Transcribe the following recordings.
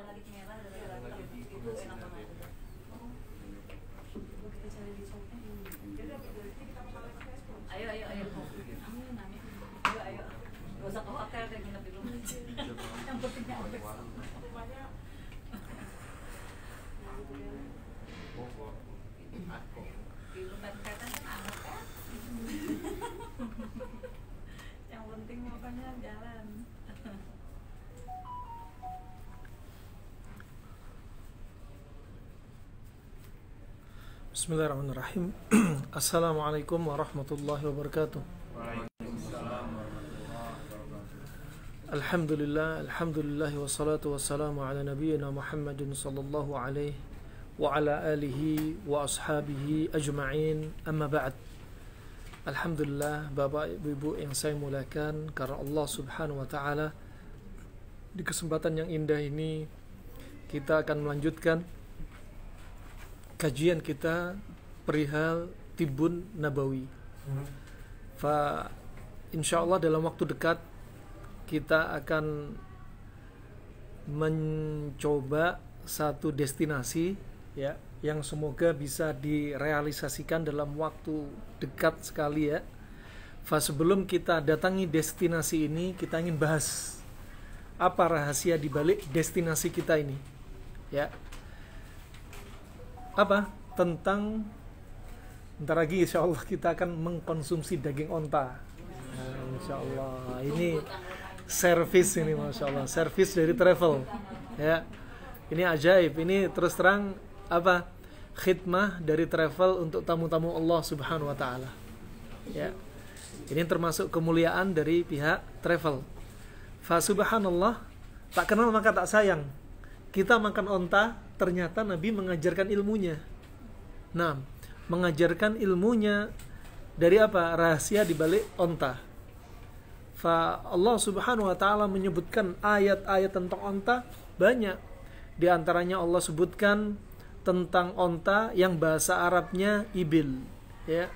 itu enak banget. Kita cari di Shopee. Ayo. Amin. Ayo. Gak usah ke hotel, kayak nginep di rumah aja. Yang pentingnya apa? Yang penting makanya jalan. Bismillahirrahmanirrahim. Assalamualaikum warahmatullahi wabarakatuh. Alhamdulillah wassalatu wassalamu ala nabiyyina Muhammadin sallallahu alaihi wa ala alihi wa ashabihi ajma'in, amma ba'd. Alhamdulillah, Bapak Ibu yang saya muliakan karena Allah Subhanahu wa taala, di kesempatan yang indah ini kita akan melanjutkan kajian kita perihal Tibbun Nabawi. Insyaallah dalam waktu dekat kita akan mencoba satu destinasi ya yang semoga bisa direalisasikan dalam waktu dekat sekali ya. Sebelum kita datangi destinasi ini, kita ingin bahas apa rahasia di balik destinasi kita ini. Ya. Apa? Tentang bentar lagi insyaallah kita akan mengkonsumsi daging onta. Insyaallah ini servis ini, masya Allah, servis dari travel. Ya, ini ajaib. Ini terus terang apa? Khidmah dari travel untuk tamu-tamu Allah Subhanahu Wa Taala. Ya, ini termasuk kemuliaan dari pihak travel. Subhanallah, tak kenal maka tak sayang. Kita makan onta, ternyata Nabi mengajarkan ilmunya. Nah, mengajarkan ilmunya dari apa? Rahasia di balik onta. Allah Subhanahu wa taala menyebutkan ayat-ayat tentang onta banyak. Di antaranya Allah sebutkan tentang onta yang bahasa Arabnya ibil, ya.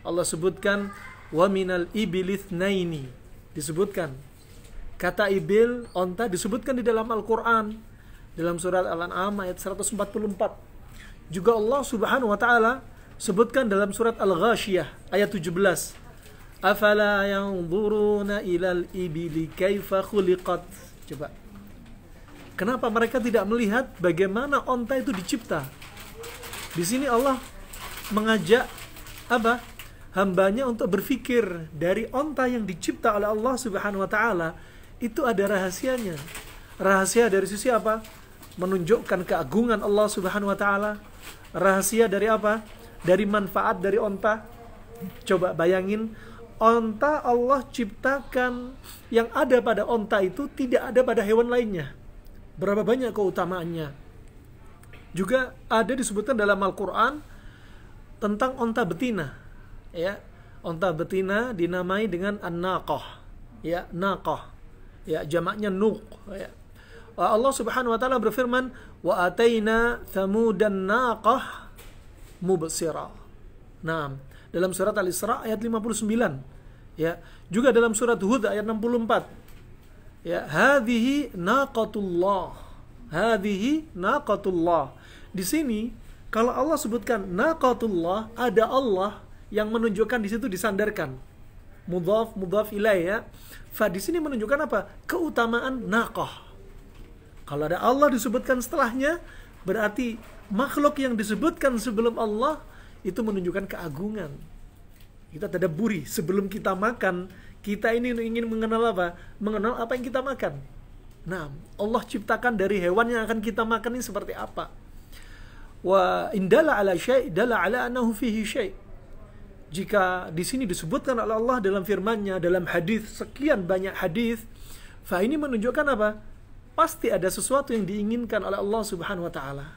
Allah sebutkan wa minal ibilitsnaini. Disebutkan kata ibil, onta disebutkan di dalam Al-Qur'an. Dalam surat Al-An'am ayat 144. Juga Allah Subhanahu wa taala sebutkan dalam surat Al-Ghasyiyah ayat 17. Afala yanzuruna ilal ibili kaifa khuliqat. Coba. Kenapa mereka tidak melihat bagaimana onta itu dicipta? Di sini Allah mengajak apa? Hambanya untuk berpikir dari onta yang dicipta oleh Allah Subhanahu wa taala itu ada rahasianya. Rahasia dari sisi apa? Menunjukkan keagungan Allah Subhanahu wa taala. Rahasia dari apa? Dari manfaat dari onta. Coba bayangin, onta Allah ciptakan, yang ada pada onta itu tidak ada pada hewan lainnya. Berapa banyak keutamaannya. Juga ada disebutkan dalam Al-Qur'an tentang onta betina. Ya, onta betina dinamai dengan an-naqah. Ya, naqah. Ya, jamaknya nuq, ya. Allah Subhanahu wa taala berfirman, "Wa ataina thamudan naqah mubsira." Nah, dalam surat Al-Isra ayat 59. Ya, juga dalam surat Hud ayat 64. Ya, hadhihi naqatullah. Hadhihi naqatullah. Di sini kalau Allah sebutkan naqatullah, ada Allah yang menunjukkan di situ disandarkan. Mudhaf ilaih, ya. Di sini menunjukkan apa? Keutamaan naqah. Kalau ada Allah disebutkan setelahnya, berarti makhluk yang disebutkan sebelum Allah itu menunjukkan keagungan. Kita tadabburi sebelum kita makan, kita ini ingin mengenal apa? Mengenal apa yang kita makan. Nah, Allah ciptakan dari hewan yang akan kita makan ini seperti apa. Wa indala ala syai' dala ala annahu fihi syai'. Jika di sini disebutkan oleh Allah dalam firman-Nya, dalam hadis, sekian banyak hadis, ini menunjukkan apa? Pasti ada sesuatu yang diinginkan oleh Allah Subhanahu wa taala.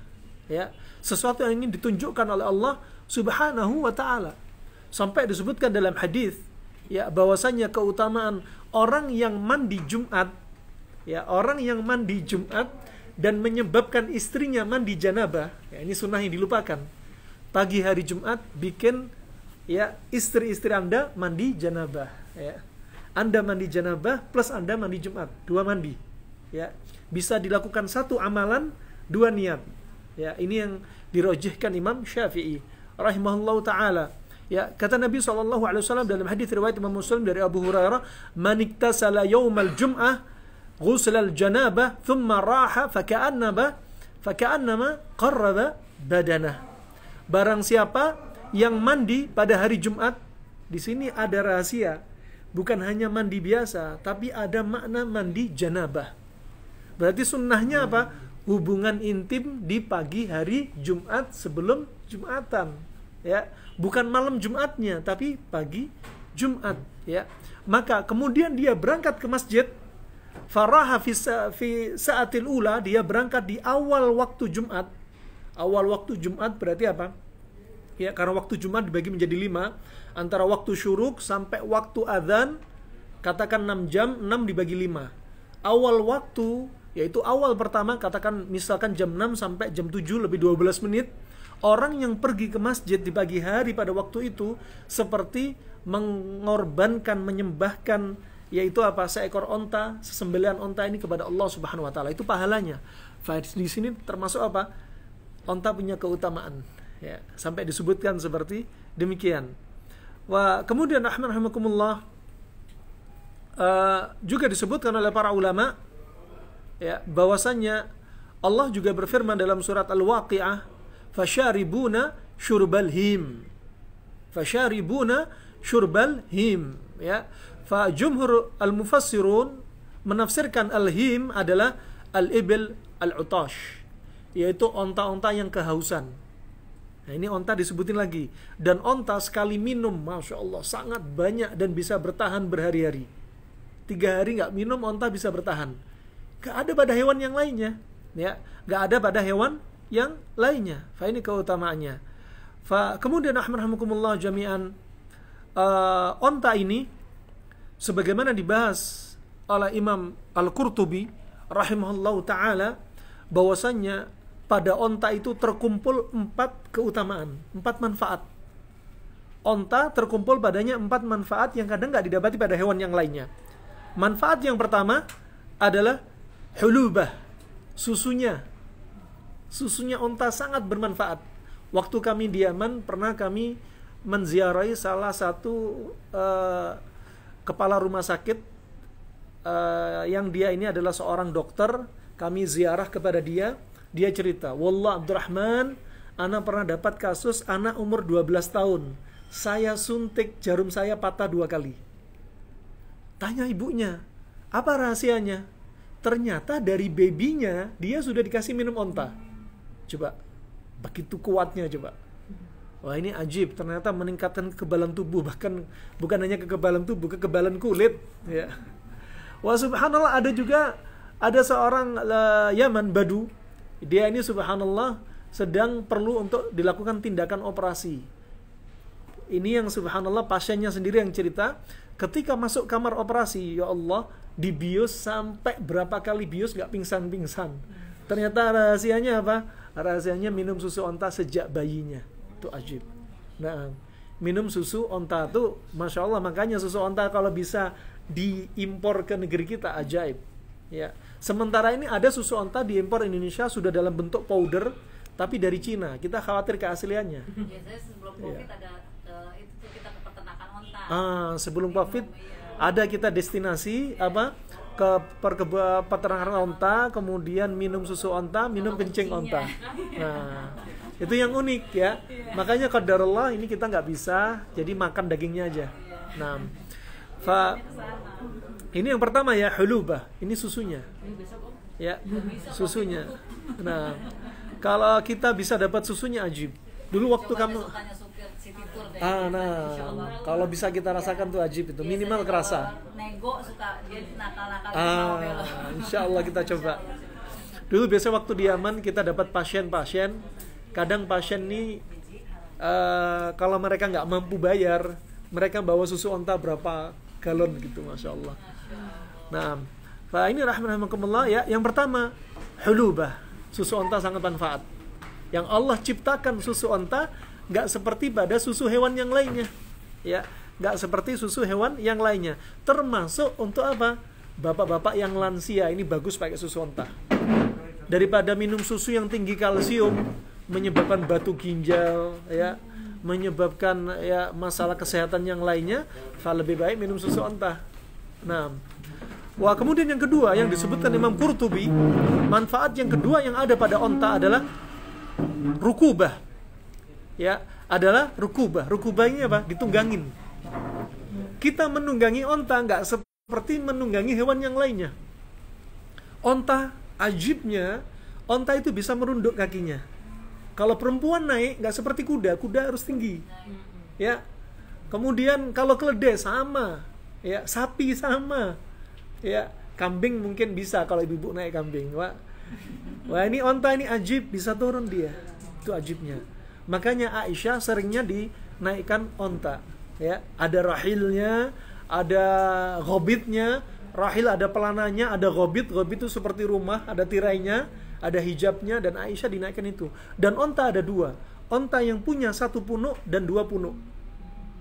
Ya, sesuatu yang ingin ditunjukkan oleh Allah Subhanahu wa taala. Sampai disebutkan dalam hadis, ya, bahwasanya keutamaan orang yang mandi Jumat, ya, orang yang mandi Jumat dan menyebabkan istrinya mandi janabah, ya, ini sunnah yang dilupakan. Pagi hari Jumat bikin, ya, istri-istri Anda mandi janabah, ya. Anda mandi janabah plus Anda mandi Jumat, 2 mandi. ya. Bisa dilakukan satu amalan, dua niat. Ya, ini yang dirojihkan Imam Syafi'i rahimahullahu taala. Ya, kata Nabi SAW dalam hadis riwayat Imam Muslim dari Abu Hurairah, "Man iktasala yaumal jum'ah ghuslal janabah thumma raha faka'annama qarraba badanah." Barang siapa yang mandi pada hari Jumat, di sini ada rahasia. Bukan hanya mandi biasa, tapi ada makna mandi janabah. Berarti sunnahnya apa? Hubungan intim di pagi hari Jumat sebelum Jumatan, ya. Bukan malam Jumatnya, tapi pagi Jumat, ya. Maka kemudian dia berangkat ke masjid, faraha fi sa'atil ula, dia berangkat di awal waktu Jumat. Awal waktu Jumat berarti apa? Ya, karena waktu Jumat dibagi menjadi 5, antara waktu syuruk sampai waktu adzan, katakan 6 jam, 6 dibagi 5. Awal waktu, yaitu awal pertama, katakan misalkan jam 6 sampai jam 7 lebih 12 menit, orang yang pergi ke masjid di pagi hari pada waktu itu seperti mengorbankan, menyembahkan, yaitu apa? Seekor onta, sesembelihan onta ini kepada Allah Subhanahu wa taala. Itu pahalanya. Di sini termasuk apa? Onta punya keutamaan, ya. Sampai disebutkan seperti demikian. Wah, kemudian rahimahumullah, juga disebutkan oleh para ulama, ya, bahwasannya Allah juga berfirman dalam surat Al-Waqi'ah, "Fasyaribuna syurbal him." Fasyaribuna syurbal him, ya. Fa jumhur al-mufassirun menafsirkan al-him adalah al-ibil al-utash, yaitu onta-onta yang kehausan. Nah, ini onta disebutin lagi. Dan onta sekali minum, Masya Allah, sangat banyak dan bisa bertahan berhari-hari. 3 hari nggak minum, onta bisa bertahan. Nggak ada pada hewan yang lainnya, ya. Nggak ada pada hewan yang lainnya. Fa ini keutamaannya. Fa kemudian rahmatullah jami'an, onta ini sebagaimana dibahas oleh Imam Al-Qurtubi rahimahullahu taala, bahwasannya pada onta itu terkumpul 4 keutamaan, 4 manfaat. Onta terkumpul padanya 4 manfaat yang kadang nggak didapati pada hewan yang lainnya. Manfaat yang pertama adalah hulubah, susunya. Susunya onta sangat bermanfaat. Waktu kami di Yaman, pernah kami menziarahi salah satu kepala rumah sakit, yang dia ini adalah seorang dokter. Kami ziarah kepada dia. Dia cerita, "Wallah Abdurrahman, ana pernah dapat kasus anak umur 12 tahun. Saya suntik, jarum saya patah 2 kali. Tanya ibunya, apa rahasianya? Ternyata dari babynya dia sudah dikasih minum onta. Coba, begitu kuatnya coba. Wah, ini ajib, ternyata meningkatkan kekebalan tubuh, bahkan bukan hanya kekebalan tubuh, kekebalan kulit, ya. Wah, subhanallah, ada seorang Yaman Badu. Dia ini subhanallah sedang perlu untuk dilakukan tindakan operasi. Ini yang subhanallah pasiennya sendiri yang cerita, ketika masuk kamar operasi, ya Allah, dibius sampai berapa kali bius gak pingsan-pingsan. Ternyata rahasianya apa? Rahasianya minum susu onta sejak bayinya. Itu ajib. Nah, minum susu onta tuh Masya Allah, makanya susu onta kalau bisa diimpor ke negeri kita ajaib, ya. Sementara ini ada susu onta diimpor Indonesia sudah dalam bentuk powder, tapi dari Cina. Kita khawatir keasliannya. Biasanya sebelum Covid ada itu kita ke peternakan onta. Sebelum Covid ada kita destinasi apa? Ke peternakan onta, kemudian minum susu onta, minum kencing onta. Nah, itu yang unik, ya. Makanya qadarullah ini kita nggak bisa, jadi makan dagingnya aja. Nah, ini yang pertama ya, hulubah. Ini susunya. Ya, susunya. Nah, kalau kita bisa dapat susunya ajib. Dulu waktu kamu kalau bisa kita rasakan tuh ajib itu, minimal kerasa. Nego suka dia nakal-nakal. Insya Allah kita coba. Dulu biasa waktu di Yaman kita dapat pasien-pasien. Kadang pasien nih kalau mereka nggak mampu bayar, mereka bawa susu onta berapa galon gitu, Masya Allah. Nah, ini rahmatullah, ya. Yang pertama, hulubah, susu onta sangat manfaat. Yang Allah ciptakan susu onta nggak seperti pada susu hewan yang lainnya, ya. Nggak seperti susu hewan yang lainnya. Termasuk untuk apa? bapak-bapak yang lansia ini bagus pakai susu onta. Daripada minum susu yang tinggi kalsium menyebabkan batu ginjal, ya, menyebabkan ya masalah kesehatan yang lainnya, lebih baik minum susu onta. Nah, wah, kemudian yang kedua yang disebutkan Imam Qurtubi, manfaat yang kedua yang ada pada onta adalah rukubah. Ya, adalah rukubah. Rukubah ini apa? Ditunggangin. Kita menunggangi onta nggak seperti menunggangi hewan yang lainnya. Onta, ajibnya, onta itu bisa merunduk kakinya. Kalau perempuan naik nggak seperti kuda, kuda harus tinggi. Ya. Kemudian kalau keledai sama, ya, sapi sama. Ya, kambing mungkin bisa kalau ibu-ibu naik kambing. Wah, ini onta ini ajib, bisa turun dia. Itu ajibnya. Makanya Aisyah seringnya dinaikkan onta. Ya, ada rahilnya, ada ghobitnya. Rahil ada pelananya, ada ghobit. Ghobit itu seperti rumah, ada tirainya, ada hijabnya, dan Aisyah dinaikkan itu. Dan onta ada dua. Onta yang punya 1 punuk dan 2 punuk.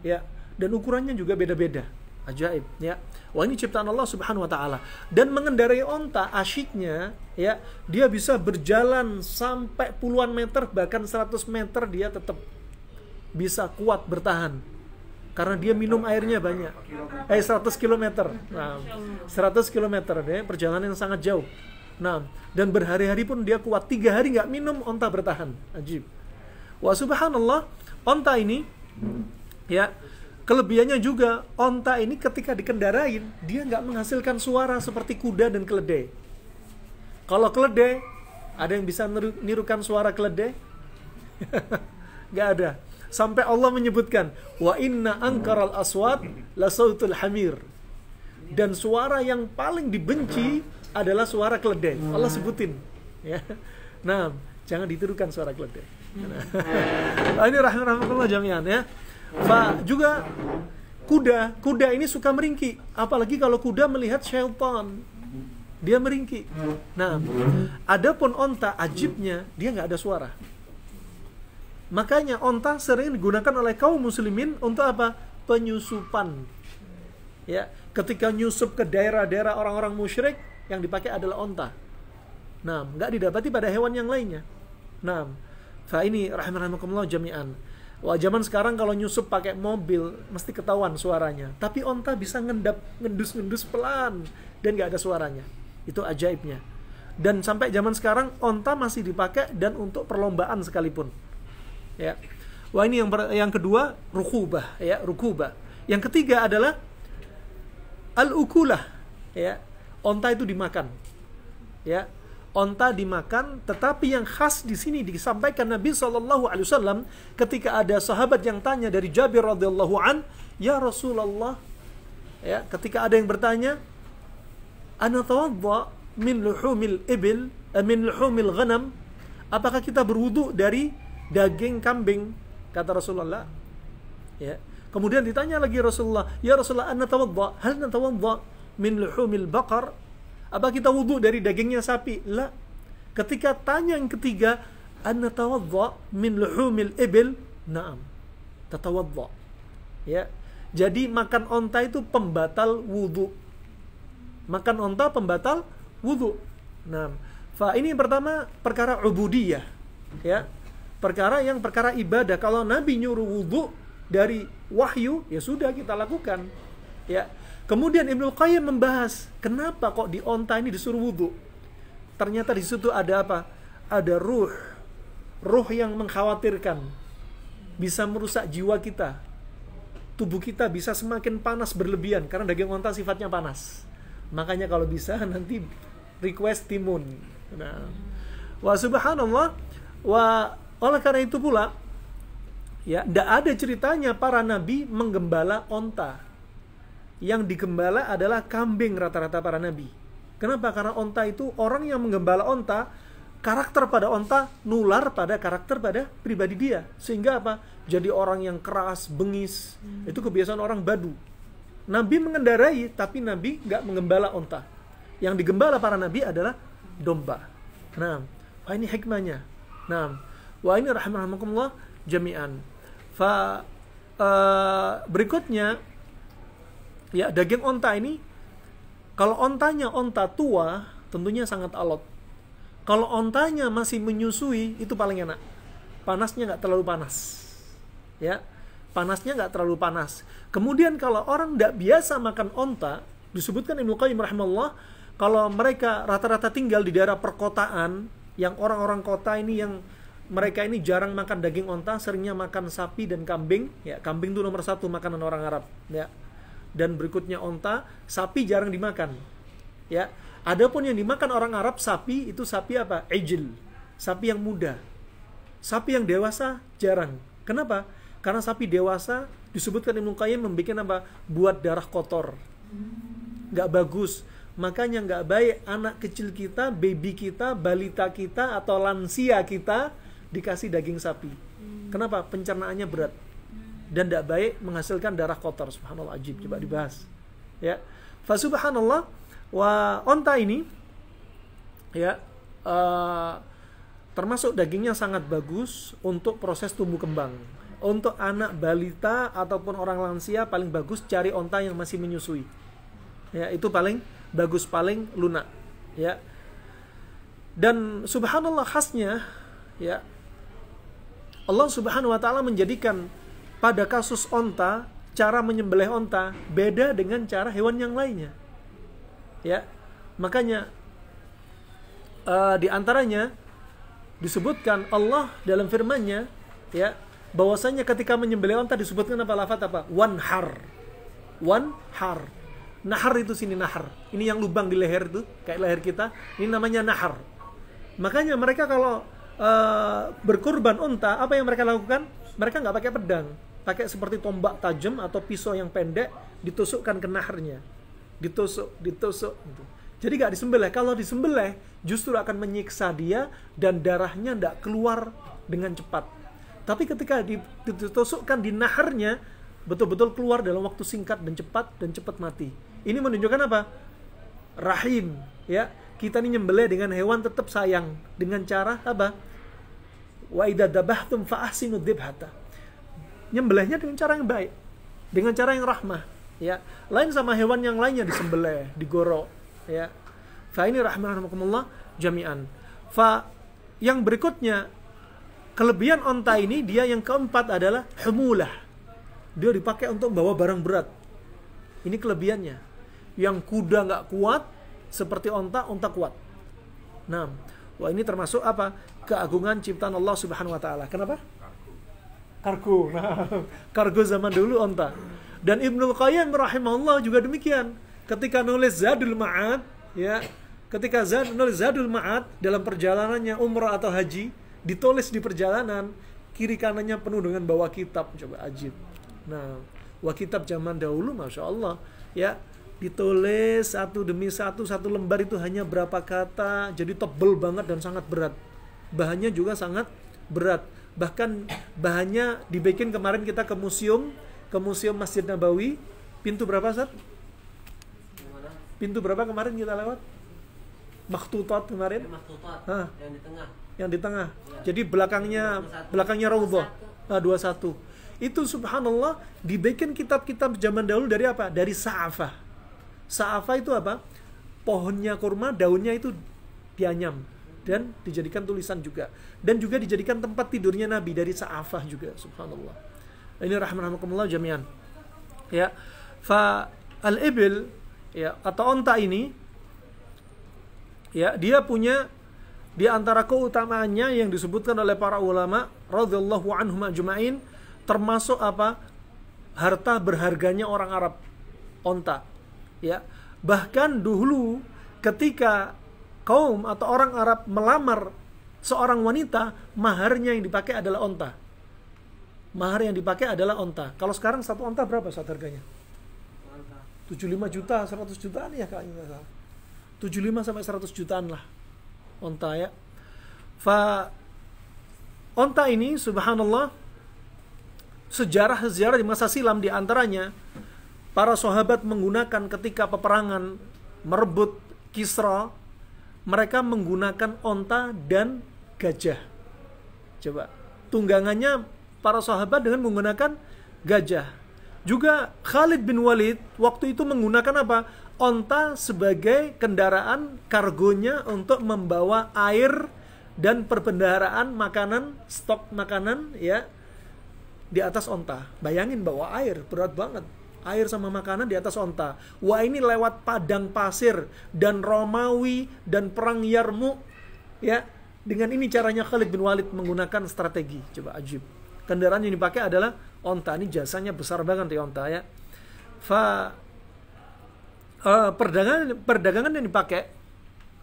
Ya, dan ukurannya juga beda-beda. Ajaib, ya. Wah, ini ciptaan Allah Subhanahu wa taala. Dan mengendarai onta asyiknya, ya, dia bisa berjalan sampai puluhan meter, bahkan 100 meter dia tetap bisa kuat bertahan. Karena dia minum airnya banyak. 100 km. Nah, 100 km ya, perjalanan yang sangat jauh. Nah, dan berhari-hari pun dia kuat. 3 hari nggak minum, onta bertahan. Ajib. Wah, subhanallah, onta ini, ya, kelebihannya juga, onta ini ketika dikendarain, dia nggak menghasilkan suara seperti kuda dan keledai. Kalau keledai, ada yang bisa nirukan suara keledai? Nggak ada. Sampai Allah menyebutkan, wa inna angkaral aswat la sautul hamir. Dan suara yang paling dibenci adalah suara keledai. Allah sebutin. Ya. Nah, jangan ditirukan suara keledai. Nah, ini rahmatullah jami'an, ya. Juga kuda ini suka meringki, apalagi kalau kuda melihat syaitan, dia meringki. Nah, adapun onta, ajibnya dia nggak ada suara. Makanya onta sering digunakan oleh kaum muslimin untuk apa? Penyusupan. Ya, ketika nyusup ke daerah-daerah orang-orang musyrik, yang dipakai adalah onta. Nah, nggak didapati pada hewan yang lainnya. Nah, ini rahimakumullah jami'an. Wah, zaman sekarang kalau nyusup pakai mobil mesti ketahuan suaranya. Tapi onta bisa ngendus-ngendus pelan dan nggak ada suaranya. Itu ajaibnya. Dan sampai zaman sekarang onta masih dipakai dan untuk perlombaan sekalipun. Ya. Wah, ini yang kedua, rukubah, ya, rukubah. Yang ketiga adalah al-ukulah, ya. Onta itu dimakan. Ya. Onta dimakan, tetapi yang khas di sini disampaikan Nabi SAW ketika ada sahabat yang tanya dari Jabir radhiyallahu an, ya Rasulullah, ya, ketika ada yang bertanya, ana tawadda min luhumil ibil, min luhumil ghanam, apakah kita berwudu dari daging kambing? Kata Rasulullah. Ya. Kemudian ditanya lagi Rasulullah, ya Rasulullah, ana tawadda, hal natawadda min luhumil baqar? Apa kita wudu dari dagingnya sapi? La. Ketika tanya yang ketiga, anna tawadda min luhumil ibil? Naam. Tatawadda. Ya. Jadi makan onta itu pembatal wudu. Makan onta pembatal wudu. Naam. Ini pertama perkara ubudiyah. Ya. Perkara ibadah. Kalau Nabi nyuruh wudu dari wahyu, ya sudah kita lakukan. Ya. Kemudian Ibnu Qayyim membahas, kenapa kok di onta ini disuruh wudu? Ternyata di situ ada apa? Ada ruh yang mengkhawatirkan, bisa merusak jiwa kita. Tubuh kita bisa semakin panas berlebihan, karena daging onta sifatnya panas. Makanya kalau bisa nanti request timun. Nah, wa subhanallah, oleh karena itu pula, ya, tidak ada ceritanya para nabi menggembala onta. Yang digembala adalah kambing rata-rata para nabi. Kenapa? Karena onta itu, orang yang menggembala onta, karakter pada onta nular pada karakter pada pribadi dia. Sehingga apa? Jadi orang yang keras, bengis. Itu kebiasaan orang Badu. Nabi mengendarai, tapi Nabi nggak menggembala onta. Yang digembala para nabi adalah domba. Nah, ini hikmahnya. Nah, ini rahimahumullah jami'an. Berikutnya, ya, daging onta ini Kalau ontanya onta tua, tentunya sangat alot. Kalau ontanya masih menyusui, itu paling enak. Panasnya nggak terlalu panas. Ya, panasnya nggak terlalu panas. Kemudian kalau orang nggak biasa makan onta, disebutkan Ibnu Qayyim rahimahullah, kalau mereka rata-rata tinggal di daerah perkotaan, yang orang-orang kota ini yang mereka ini jarang makan daging onta, seringnya makan sapi dan kambing. Ya, kambing itu nomor 1 makanan orang Arab. Ya, dan berikutnya onta, sapi jarang dimakan. Ya, adapun yang dimakan orang Arab sapi itu sapi apa? Ijl, sapi yang muda. Sapi yang dewasa jarang. Kenapa? Karena sapi dewasa disebutkan Ibnu Qayyim membuat apa? Buat darah kotor. Nggak bagus. Makanya nggak baik anak kecil kita, baby kita, balita kita atau lansia kita dikasih daging sapi. Kenapa? Pencernaannya berat dan tidak baik, menghasilkan darah kotor. Subhanallah, ajib. Coba dibahas. Ya, fa subhanallah, wa onta ini ya termasuk dagingnya sangat bagus untuk proses tumbuh kembang. Untuk anak balita ataupun orang lansia paling bagus cari onta yang masih menyusui. Ya, itu paling bagus, paling lunak. Ya. Dan subhanallah khasnya ya, Allah Subhanahu wa taala menjadikan pada kasus onta, cara menyembelih onta beda dengan cara hewan yang lainnya. Ya. Makanya di antaranya disebutkan Allah dalam firman-Nya ya, bahwasanya ketika menyembelih onta disebutkan apa, lafaz apa? Wanhar. Wanhar. Nahar itu sini nahar. Ini yang lubang di leher itu, kayak leher kita, ini namanya nahar. Makanya mereka kalau berkurban unta, apa yang mereka lakukan? Mereka nggak pakai pedang, pakai seperti tombak tajam atau pisau yang pendek, ditusukkan ke naharnya, ditusuk gitu. Jadi nggak disembelih. Kalau disembelih, justru akan menyiksa dia dan darahnya nggak keluar dengan cepat. Tapi ketika ditusukkan di naharnya, betul-betul keluar dalam waktu singkat dan cepat mati. Ini menunjukkan apa? Rahim, ya. Kita ini nyembelih dengan hewan tetap sayang dengan cara apa? Wa idza dabahtum fa ahsinu dzibhata. Nyembelihnya dengan cara yang baik, dengan cara yang rahmah, ya. Lain sama hewan yang lainnya disembelih, digorok, ya. Fa ini rahmanakumullah jami'an. Fa yang berikutnya, kelebihan onta ini dia yang keempat adalah humulah. Dia dipakai untuk bawa barang berat. Ini kelebihannya. Yang kuda nggak kuat seperti onta kuat. Nah, wah ini termasuk apa? Keagungan ciptaan Allah Subhanahu wa taala. Kenapa? Kargo. Nah, kargo zaman dulu onta. Dan Ibnu Qayyim rahimahullah juga demikian. Ketika nulis Zadul Ma'ad, ya, ketika nulis Zadul Ma'ad dalam perjalanannya umrah atau haji, ditulis di perjalanan, kiri kanannya penuh dengan bawa kitab. Coba ajib. Nah, wah kitab zaman dahulu, masya Allah, ya, ditulis satu demi satu lembar itu hanya berapa kata, jadi tebel banget dan sangat berat. Bahannya juga sangat berat. Bahkan bahannya dibikin kemarin kita ke museum Masjid Nabawi. Pintu berapa, Ustaz? Pintu berapa kemarin kita lewat? Makhtutat kemarin? Makhtutat. Yang di tengah. Ya. Jadi belakangnya Raudhah. 21. Itu subhanallah dibikin kitab-kitab zaman dahulu dari apa? Dari sa'afah. Sa'afah itu apa? Pohonnya kurma, daunnya itu dianyam dan dijadikan tulisan juga. Dan juga dijadikan tempat tidurnya Nabi dari sa'afah juga, subhanallah. Ini rahmanakumullah jami'an. Ya. Fa al-ibil, ya, atau onta ini, ya, dia punya di antara keutamaannya yang disebutkan oleh para ulama radhiyallahu anhum ajma'in, termasuk apa? Harta berharganya orang Arab, onta. Ya. Bahkan dulu ketika kaum atau orang Arab melamar seorang wanita, maharnya yang dipakai adalah onta. Mahar yang dipakai adalah onta. Kalau sekarang satu onta berapa saat harganya? 75 juta, 100 jutaan ya kayaknya. 75 sampai 100 jutaan lah onta, ya. Fa onta ini subhanallah, sejarah di masa silam di antaranya para sahabat menggunakan ketika peperangan merebut Kisra, mereka menggunakan onta dan gajah. Coba, tunggangannya para sahabat dengan menggunakan gajah. Juga Khalid bin Walid waktu itu menggunakan apa? onta sebagai kendaraan kargonya untuk membawa air dan perbendaharaan makanan, stok makanan ya di atas onta. Bayangin bawa air, berat banget. Air sama makanan di atas onta. Wah, ini lewat padang pasir dan Romawi dan perang Yarmuk ya. Dengan ini caranya Khalid bin Walid menggunakan strategi. Coba ajib. Kendaraan yang dipakai adalah onta. Ini jasanya besar banget di onta ya. Perdagangan yang dipakai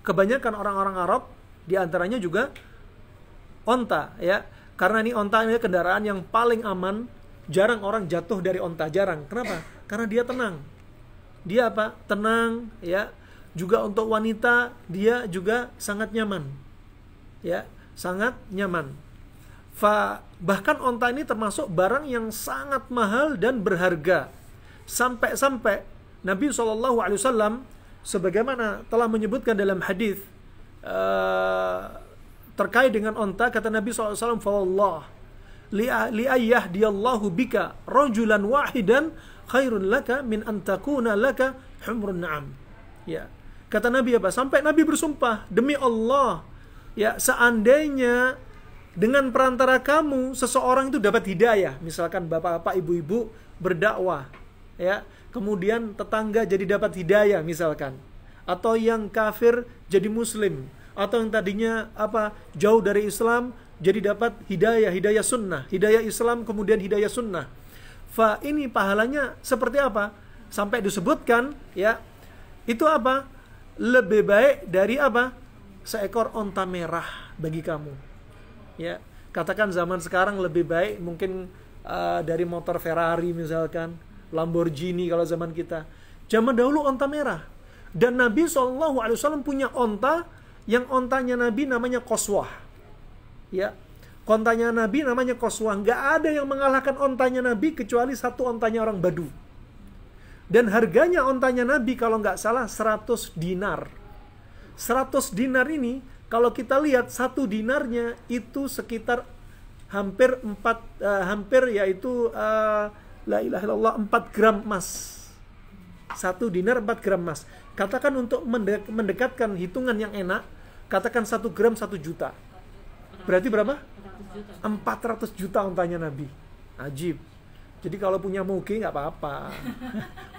kebanyakan orang-orang Arab diantaranya juga onta ya, karena ini onta ini kendaraan yang paling aman, jarang orang jatuh dari onta, jarang. Kenapa? Karena dia tenang. Dia apa? Tenang ya. Juga untuk wanita dia juga sangat nyaman ya, sangat nyaman. Bahkan onta ini termasuk barang yang sangat mahal dan berharga, sampai Nabi SAW sebagaimana telah menyebutkan dalam hadis terkait dengan onta, kata Nabi SAW, "Fawallah li'ayyahdiyallahu bika rajulan wahidan khairun laka min an takuna laka humrun na'am." Ya, kata Nabi apa? Sampai Nabi bersumpah, demi Allah, ya, seandainya dengan perantara kamu seseorang itu dapat hidayah, misalkan bapak-bapak, ibu-ibu berdakwah, ya, kemudian tetangga jadi dapat hidayah misalkan, atau yang kafir jadi muslim, atau yang tadinya jauh dari Islam jadi dapat hidayah sunnah, hidayah Islam kemudian hidayah sunnah. Ini pahalanya seperti apa? Sampai disebutkan ya, itu apa? Lebih baik dari seekor onta merah bagi kamu. Ya, katakan zaman sekarang lebih baik mungkin dari motor Ferrari misalkan, Lamborghini kalau zaman kita. Zaman dahulu onta merah. Dan Nabi SAW punya onta, yang ontanya Nabi namanya Qaswah. Ya, ontanya Nabi namanya Qaswah. Nggak ada yang mengalahkan ontanya Nabi kecuali satu ontanya orang Badu. Dan harganya ontanya Nabi kalau nggak salah 100 dinar. 100 dinar ini kalau kita lihat satu dinarnya itu sekitar hampir yaitu la ilaha illallah 4 gram emas. 1 dinar 4 gram emas. Katakan untuk mendekatkan hitungan yang enak, katakan 1 gram 1 juta. Berarti berapa? 400 juta ontanya Nabi. Ajib. Jadi kalau punya moge nggak apa-apa.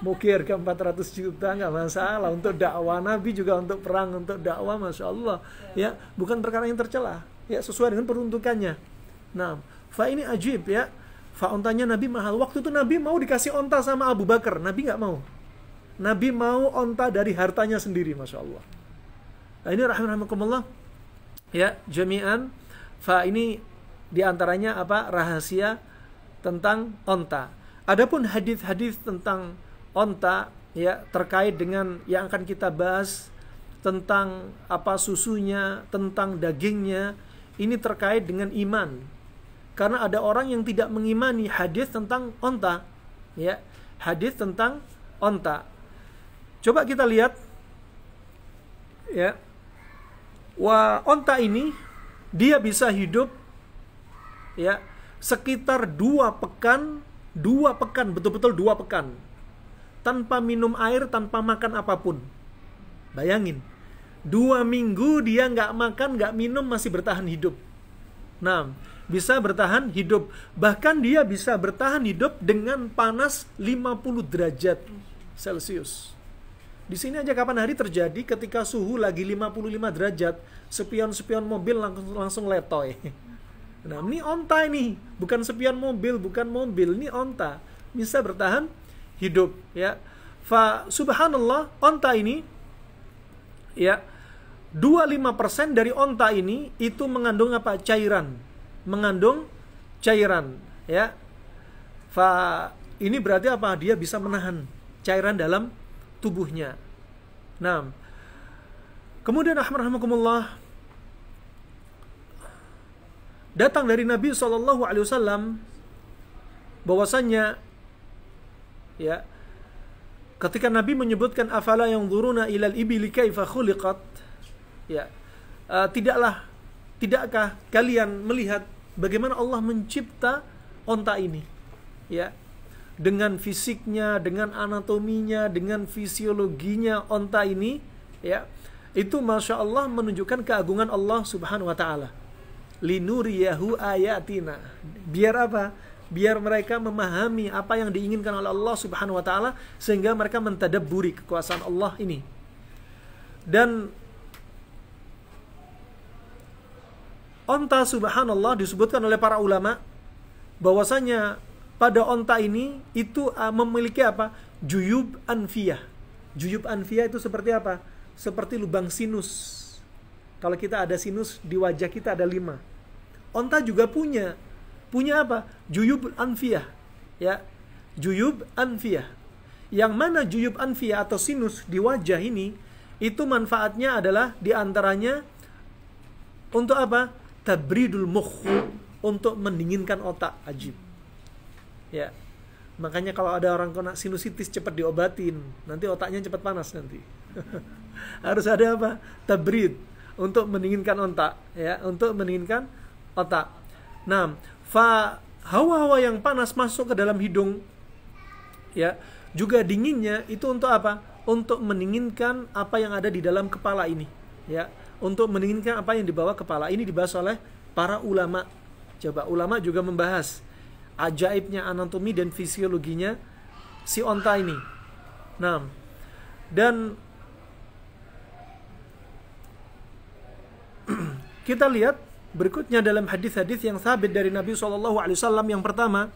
Moge harga 400 juta nggak masalah. Untuk dakwah Nabi juga untuk perang, untuk dakwah, Masya Allah. Ya, bukan perkara yang tercela. Ya, sesuai dengan peruntukannya. Nah, ini ajib ya. Ontanya Nabi mahal. Waktu itu Nabi mau dikasih onta sama Abu Bakar. Nabi nggak mau. Nabi mau onta dari hartanya sendiri, Masya Allah. Nah, ini rahimakumullah. Ya, jami'an. Ini diantaranya rahasia tentang onta. Adapun hadis-hadis tentang onta ya, terkait dengan yang akan kita bahas tentang susunya, tentang dagingnya, ini terkait dengan iman. Karena ada orang yang tidak mengimani hadis tentang onta, ya, hadis tentang onta. Coba kita lihat, ya, onta ini dia bisa hidup, ya, sekitar 2 pekan, betul-betul 2 pekan, tanpa minum air, tanpa makan apapun. Bayangin, 2 minggu dia nggak makan, nggak minum, masih bertahan hidup. Nah, bisa bertahan hidup. Bahkan dia bisa bertahan hidup dengan panas 50 derajat Celcius. Di sini aja kapan hari terjadi ketika suhu lagi 55 derajat, spion-spion mobil langsung letoy. Nah, ini onta ini, bukan spion mobil, ini onta bisa bertahan hidup, ya. Subhanallah, onta ini, ya, 25% dari onta ini itu mengandung cairan, ya. Ini berarti dia bisa menahan cairan dalam tubuhnya. Nah, kemudian rahmatullah datang dari Nabi SAW bahwasannya, ya, ketika Nabi menyebutkan afala yanzuruna ilal ibili kaifa khuliqat, ya, tidakkah kalian melihat bagaimana Allah mencipta onta ini, ya. dengan fisiknya, dengan anatominya, dengan fisiologinya onta ini, ya, itu masya Allah menunjukkan keagungan Allah Subhanahu wa Ta'ala. Linuriyahu ayatina. Biar apa? Biar mereka memahami apa yang diinginkan oleh Allah Subhanahu wa Ta'ala, sehingga mereka mentadabburi kekuasaan Allah ini. Dan onta, subhanallah, disebutkan oleh para ulama bahwasanya pada onta ini itu memiliki apa? Juyub anfiyah. Juyub anfiyah itu seperti apa? Seperti lubang sinus. Kalau kita ada sinus di wajah kita ada 5. Onta juga punya apa? Juyub anfiyah. Ya, juyub anfiyah. Yang mana juyub anfiyah atau sinus di wajah ini, itu manfaatnya adalah diantaranya untuk apa? Tabridul mukh, untuk mendinginkan otak. Ajib. Ya, makanya kalau ada orang kena sinusitis cepat diobatin, nanti otaknya cepat panas nanti. Harus ada apa? Tabrid, untuk mendinginkan otak, ya, untuk mendinginkan otak. Nah, hawa-hawa yang panas masuk ke dalam hidung, ya, juga dinginnya itu untuk apa? Untuk mendinginkan apa yang ada di dalam kepala ini, ya, untuk mendinginkan apa yang dibawa kepala. Ini dibahas oleh para ulama. Coba ulama juga membahas ajaibnya anatomi dan fisiologinya si onta ini. Nah, dan kita lihat berikutnya dalam hadis-hadis yang sabit dari Nabi SAW. Yang pertama,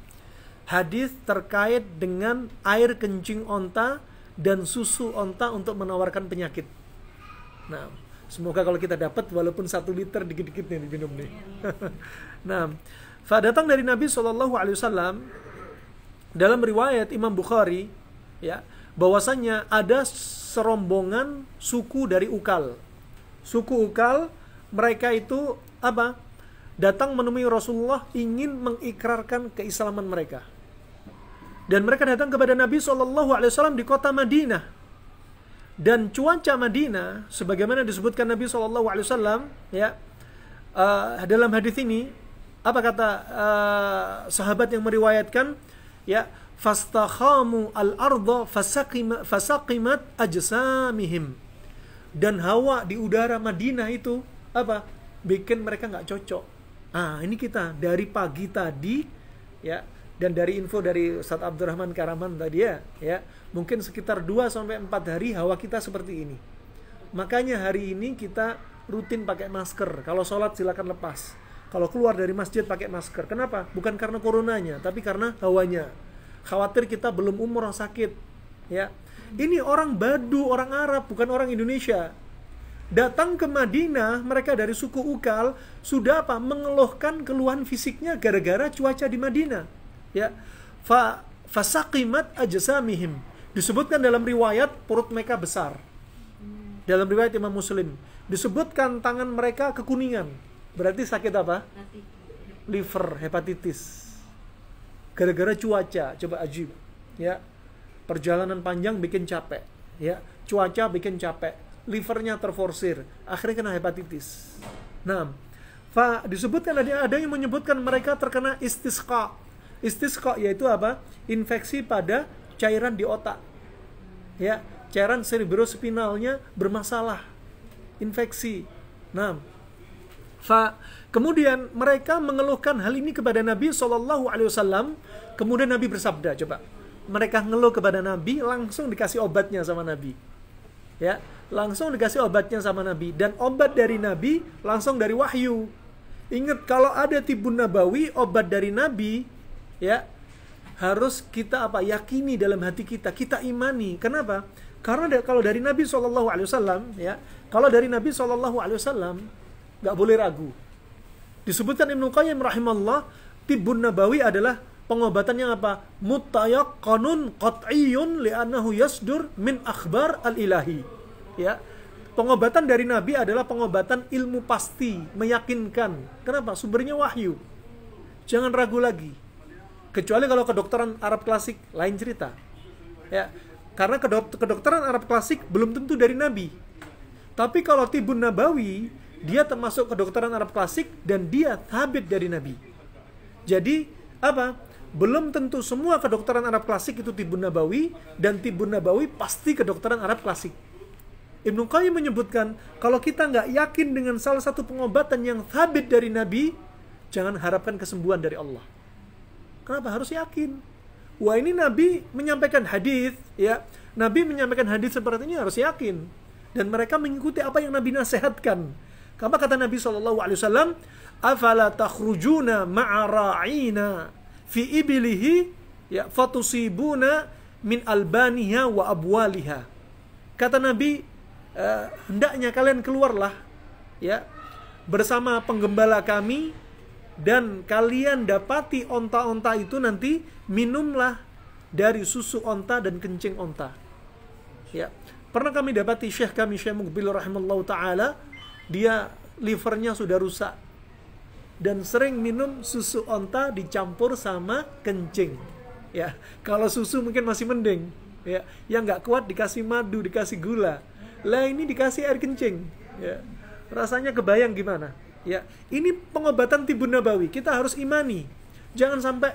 hadis terkait dengan air kencing onta dan susu onta untuk menawarkan penyakit. Nah, semoga kalau kita dapat walaupun 1 liter dikit-dikit nih diminum nih. Nah, datang dari Nabi SAW dalam riwayat Imam Bukhari, ya, bahwasanya ada serombongan suku dari Ukal. Suku Ukal, mereka itu apa? Datang menemui Rasulullah ingin mengikrarkan keislaman mereka. Dan mereka datang kepada Nabi SAW di kota Madinah. Dan cuaca Madinah, sebagaimana disebutkan Nabi SAW, ya, dalam hadis ini, apa kata sahabat yang meriwayatkan, ya, fastakhamu al-ardha fasaqimat ajsamihim. Dan hawa di udara Madinah itu apa? Bikin mereka nggak cocok. Ini kita dari pagi tadi, ya, dan dari info dari Ustaz Abdurrahman Karaman tadi, ya, mungkin sekitar 2-4 hari hawa kita seperti ini. Makanya hari ini kita rutin pakai masker. Kalau sholat silakan lepas. Kalau keluar dari masjid pakai masker. Kenapa? Bukan karena coronanya, tapi karena hawanya. Khawatir kita belum umroh sakit, ya. Ini orang Badu, orang Arab, bukan orang Indonesia. Datang ke Madinah, mereka dari suku Ukal sudah apa? Mengeluhkan keluhan fisiknya gara-gara cuaca di Madinah. Ya, fasaqimat ajsamihim. Disebutkan dalam riwayat perut mereka besar. Dalam riwayat Imam Muslim disebutkan tangan mereka kekuningan. Berarti sakit apa? Liver, hepatitis. Gara-gara cuaca, coba ajib. Ya, perjalanan panjang bikin capek. Ya, cuaca bikin capek. Livernya terforsir, akhirnya kena hepatitis. Nah, disebutkan ada yang menyebutkan mereka terkena istisqa. Istisqa yaitu apa? Infeksi pada cairan di otak. Ya, cairan cerebrospinalnya bermasalah. Infeksi. Nah, kemudian mereka mengeluhkan hal ini kepada Nabi SAW. Kemudian Nabi bersabda, coba. Mereka ngeluh kepada Nabi, langsung dikasih obatnya sama Nabi. Ya, langsung dikasih obatnya sama Nabi. Dan obat dari Nabi langsung dari wahyu. Ingat, kalau ada tibun nabawi, obat dari Nabi, ya, harus kita apa? Yakini dalam hati kita, kita imani. Kenapa? Karena kalau dari Nabi SAW, ya, kalau dari Nabi SAW nggak boleh ragu. Disebutkan Ibnu Qayyim rahimahullah, tibun nabawi adalah pengobatan yang apa? Mutayaqqanun qat'iyyun li'annahu yasdur min akhbar al-ilahi. Ya. Pengobatan dari Nabi adalah pengobatan ilmu pasti, meyakinkan. Kenapa? Sumbernya wahyu. Jangan ragu lagi. Kecuali kalau kedokteran Arab klasik, lain cerita. Ya. Karena kedokteran Arab klasik belum tentu dari Nabi. Tapi kalau tibun nabawi, dia termasuk kedokteran Arab klasik dan dia tabit dari Nabi. Jadi apa? belum tentu semua kedokteran Arab klasik itu tibun nabawi, dan tibun nabawi pasti kedokteran Arab klasik. Ibnu Qayyim menyebutkan, kalau kita nggak yakin dengan salah satu pengobatan yang thabit dari Nabi, jangan harapkan kesembuhan dari Allah. Kenapa? Harus yakin. Wah, ini Nabi menyampaikan hadis, ya. Nabi menyampaikan hadis seperti ini, harus yakin. Dan mereka mengikuti apa yang Nabi nasihatkan. Karena kata Nabi SAW, afala takhrujuna ma'a ra'ina fi ibilihi, ya, fatusibuna min albaniha wa abwaliha. Kata Nabi, hendaknya kalian keluarlah, ya, bersama penggembala kami, dan kalian dapati onta-onta itu nanti minumlah dari susu onta dan kencing onta. Ya, pernah kami dapati syekh kami, Syekh Muqbil rahimallahu taala, dia livernya sudah rusak dan sering minum susu onta dicampur sama kencing. Ya, kalau susu mungkin masih mending, ya, yang nggak kuat dikasih madu, dikasih gula. Lah ini dikasih air kencing, ya. Rasanya kebayang gimana? Ya, ini pengobatan tibun nabawi. Kita harus imani. Jangan sampai,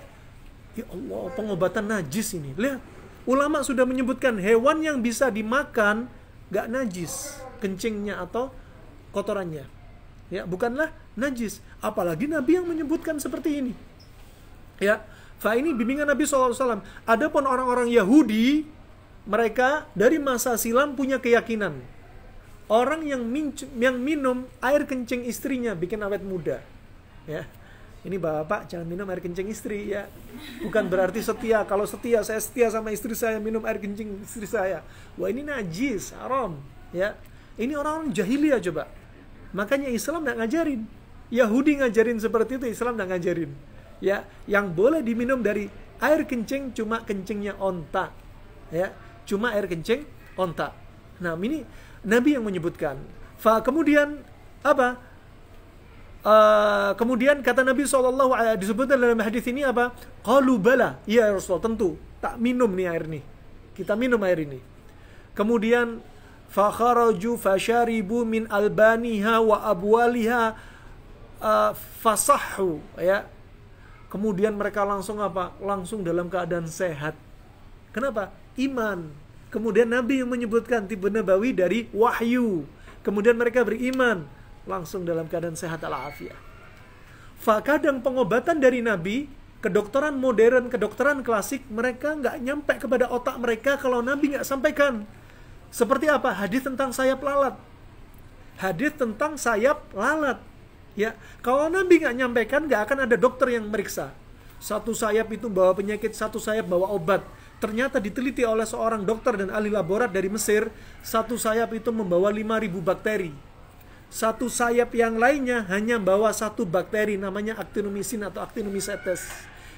ya Allah, pengobatan najis ini. Lihat, ulama sudah menyebutkan hewan yang bisa dimakan gak najis kencingnya atau kotorannya. Ya, bukanlah najis. Apalagi Nabi yang menyebutkan seperti ini. Ya, fa ini bimbingan Nabi SAW. Adapun orang-orang Yahudi, mereka dari masa silam punya keyakinan orang yang minum air kencing istrinya bikin awet muda. Ya, ini bapak jangan minum air kencing istri, ya. Bukan berarti setia. Kalau setia, saya setia sama istri saya, minum air kencing istri saya. Wah, ini najis, haram. Ya, ini orang-orang jahiliyah coba. Makanya Islam nggak ngajarin. Yahudi ngajarin seperti itu, Islam nggak ngajarin. Ya, yang boleh diminum dari air kencing cuma kencingnya onta. Ya, cuma air kencing onta. Nah, ini Nabi yang menyebutkan. Kemudian apa? Kemudian kata Nabi SAW, disebutkan dalam hadis ini apa? Qalu bala, iya Rasulullah, tentu tak minum nih air nih. Kita minum air ini. Kemudian fakharaju fasharibu min albaniha wa abwaliha fasahhu, ya. Kemudian mereka langsung apa? Langsung dalam keadaan sehat. Kenapa? Iman. Kemudian Nabi yang menyebutkan tibun nabawi dari wahyu. Kemudian mereka beriman, langsung dalam keadaan sehat al-afiyah. Kadang pengobatan dari Nabi, kedokteran modern, kedokteran klasik, mereka nggak nyampe kepada otak mereka kalau Nabi nggak sampaikan. Seperti apa? Hadis tentang sayap lalat. Hadis tentang sayap lalat. Ya, kalau Nabi nggak nyampaikan, nggak akan ada dokter yang meriksa. Satu sayap itu bawa penyakit, satu sayap bawa obat. Ternyata diteliti oleh seorang dokter dan ahli laborat dari Mesir, satu sayap itu membawa 5.000 bakteri. Satu sayap yang lainnya hanya bawa satu bakteri, namanya actinomycin atau actinomycetes,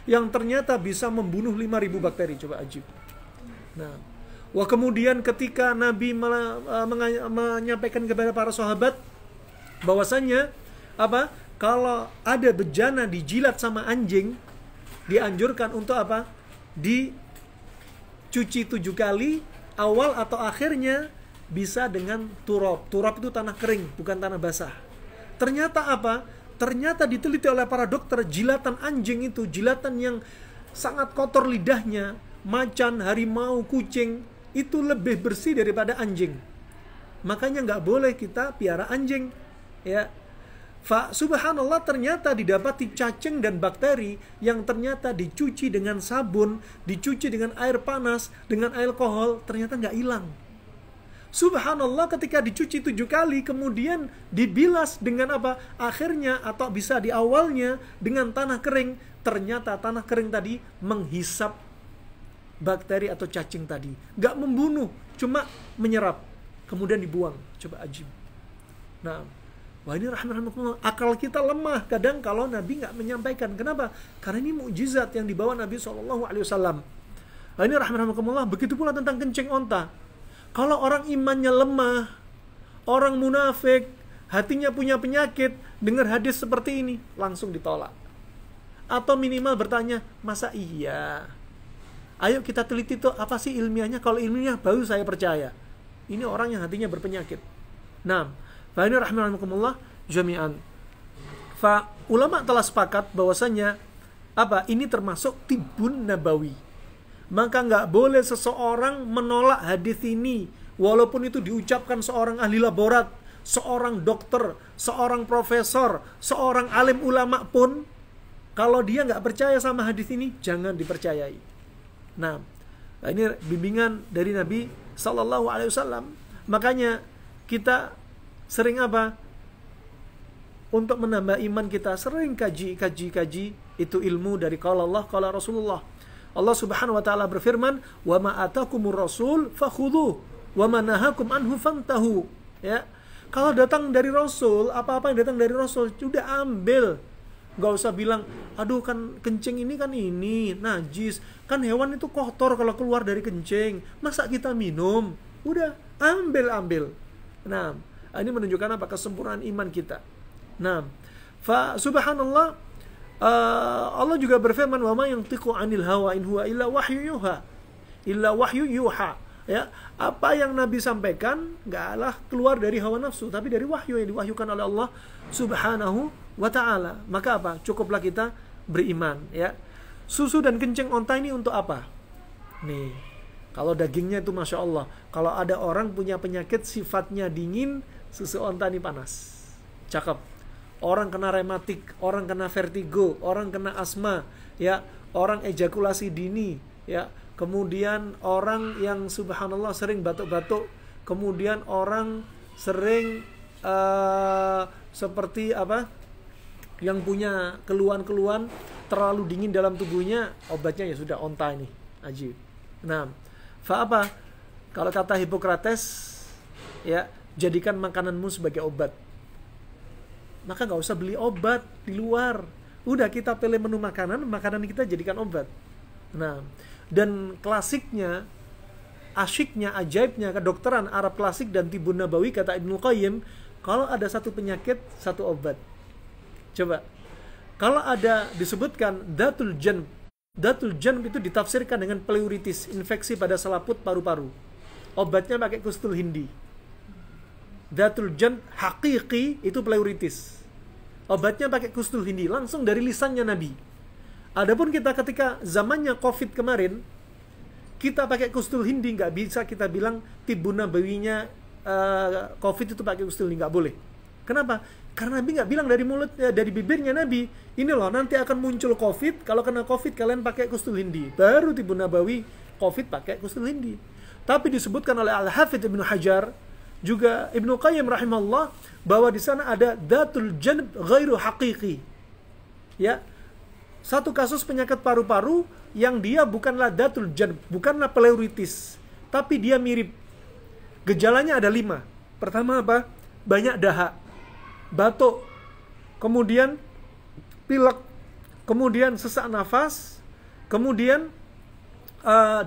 yang ternyata bisa membunuh 5.000 bakteri. Coba ajib. Nah, kemudian ketika Nabi menyampaikan kepada para sahabat bahwasanya apa? Kalau ada bejana dijilat sama anjing, dianjurkan untuk apa? Dicuci 7 kali, awal atau akhirnya bisa dengan turab. Turab itu tanah kering, bukan tanah basah. Ternyata apa? Ternyata diteliti oleh para dokter, jilatan anjing itu, jilatan yang sangat kotor lidahnya, macan, harimau, kucing, itu lebih bersih daripada anjing. Makanya nggak boleh kita piara anjing. Ya, subhanallah, ternyata didapati cacing dan bakteri yang ternyata dicuci dengan sabun, dicuci dengan air panas, dengan alkohol, ternyata nggak hilang. Subhanallah, ketika dicuci 7 kali, kemudian dibilas dengan apa? Akhirnya, atau bisa di awalnya, dengan tanah kering, ternyata tanah kering tadi menghisap bakteri atau cacing tadi. Nggak membunuh, cuma menyerap. Kemudian dibuang. Coba ajib. Nah, wah, ini rahmatullah, akal kita lemah kadang kalau Nabi nggak menyampaikan. Kenapa? Karena ini mukjizat yang dibawa Nabi SAW. Wah, ini rahmatullah. Begitu pula tentang kencing onta. Kalau orang imannya lemah, orang munafik, hatinya punya penyakit, dengar hadis seperti ini, langsung ditolak. Atau minimal bertanya, masa iya? Ayo kita teliti tuh, apa sih ilmiahnya? Kalau ilmiah baru saya percaya. Ini orang yang hatinya berpenyakit. Nah, fa ini rahmatullah jami'an. Ulama telah sepakat bahwasanya apa? Ini termasuk tibun nabawi. Maka nggak boleh seseorang menolak hadis ini, walaupun itu diucapkan seorang ahli laborat, seorang dokter, seorang profesor, seorang alim ulama pun, kalau dia nggak percaya sama hadis ini, jangan dipercayai. Nah, ini bimbingan dari Nabi Sallallahu Alaihi Wasallam. Makanya kita sering apa? Untuk menambah iman kita sering kaji itu ilmu dari qala Allah, qala Rasulullah. Allah Subhanahu wa taala berfirman, "Wa ma atakumur rasul fakhudhuh wa ma nahakum anhu fantahu." Ya. Kalau datang dari Rasul, apa-apa yang datang dari Rasul sudah ambil. Enggak usah bilang, "Aduh kan kencing ini kan ini najis. Kan hewan itu kotor kalau keluar dari kencing. Masa kita minum?" Udah, ambil. Nah, ini menunjukkan apa? Kesempurnaan iman kita. Nah, subhanallah, Allah juga berfirman, "Wa ma yantiqu 'anil hawa in huwa illa wahyu yuha." Ya, apa yang Nabi sampaikan enggaklah keluar dari hawa nafsu, tapi dari wahyu yang diwahyukan oleh Allah Subhanahu wa taala. Maka apa? Cukuplah kita beriman, ya. Susu dan kencing onta ini untuk apa? Nih, kalau dagingnya itu Masya Allah, kalau ada orang punya penyakit sifatnya dingin, susu onta ini panas. Cakep. Orang kena rematik, orang kena vertigo, orang kena asma, ya, orang ejakulasi dini, ya, kemudian orang yang subhanallah sering batuk-batuk, kemudian orang sering seperti apa, yang punya keluhan-keluhan terlalu dingin dalam tubuhnya, obatnya ya sudah onta ini, ajib. Nah, apa? Kalau kata Hippocrates, ya, jadikan makananmu sebagai obat. Maka nggak usah beli obat di luar. Udah kita pilih menu makanan kita jadikan obat. Nah, dan klasiknya, asyiknya, ajaibnya kedokteran Arab klasik dan tibun nabawi, kata Ibnu Qayyim, kalau ada satu penyakit, satu obat. Coba, kalau ada disebutkan datul janb itu ditafsirkan dengan pleuritis, infeksi pada selaput paru-paru. Obatnya pakai kustul hindi. Datul janb hakiki itu pleuritis. Obatnya pakai kustul hindi, langsung dari lisannya Nabi. Adapun kita ketika zamannya Covid kemarin, kita pakai kustul hindi, nggak bisa kita bilang tibun nabawinya Covid itu pakai kustul hindi, nggak boleh. Kenapa? Karena Nabi nggak bilang dari mulut, dari bibirnya Nabi, ini loh nanti akan muncul Covid, kalau kena Covid kalian pakai kustul hindi. Baru tibun nabawi Covid pakai kustul hindi. Tapi disebutkan oleh Al-Hafidz Ibnu Hajar, juga Ibnu Qayyim rahimahullah, bahwa di sana ada datul janb ghairu haqiqi. Ya. Satu kasus penyakit paru-paru yang dia bukanlah datul janb, bukanlah pleuritis, tapi dia mirip. Gejalanya ada 5. Pertama apa? Banyak dahak, batuk, kemudian pilek, kemudian sesak nafas, kemudian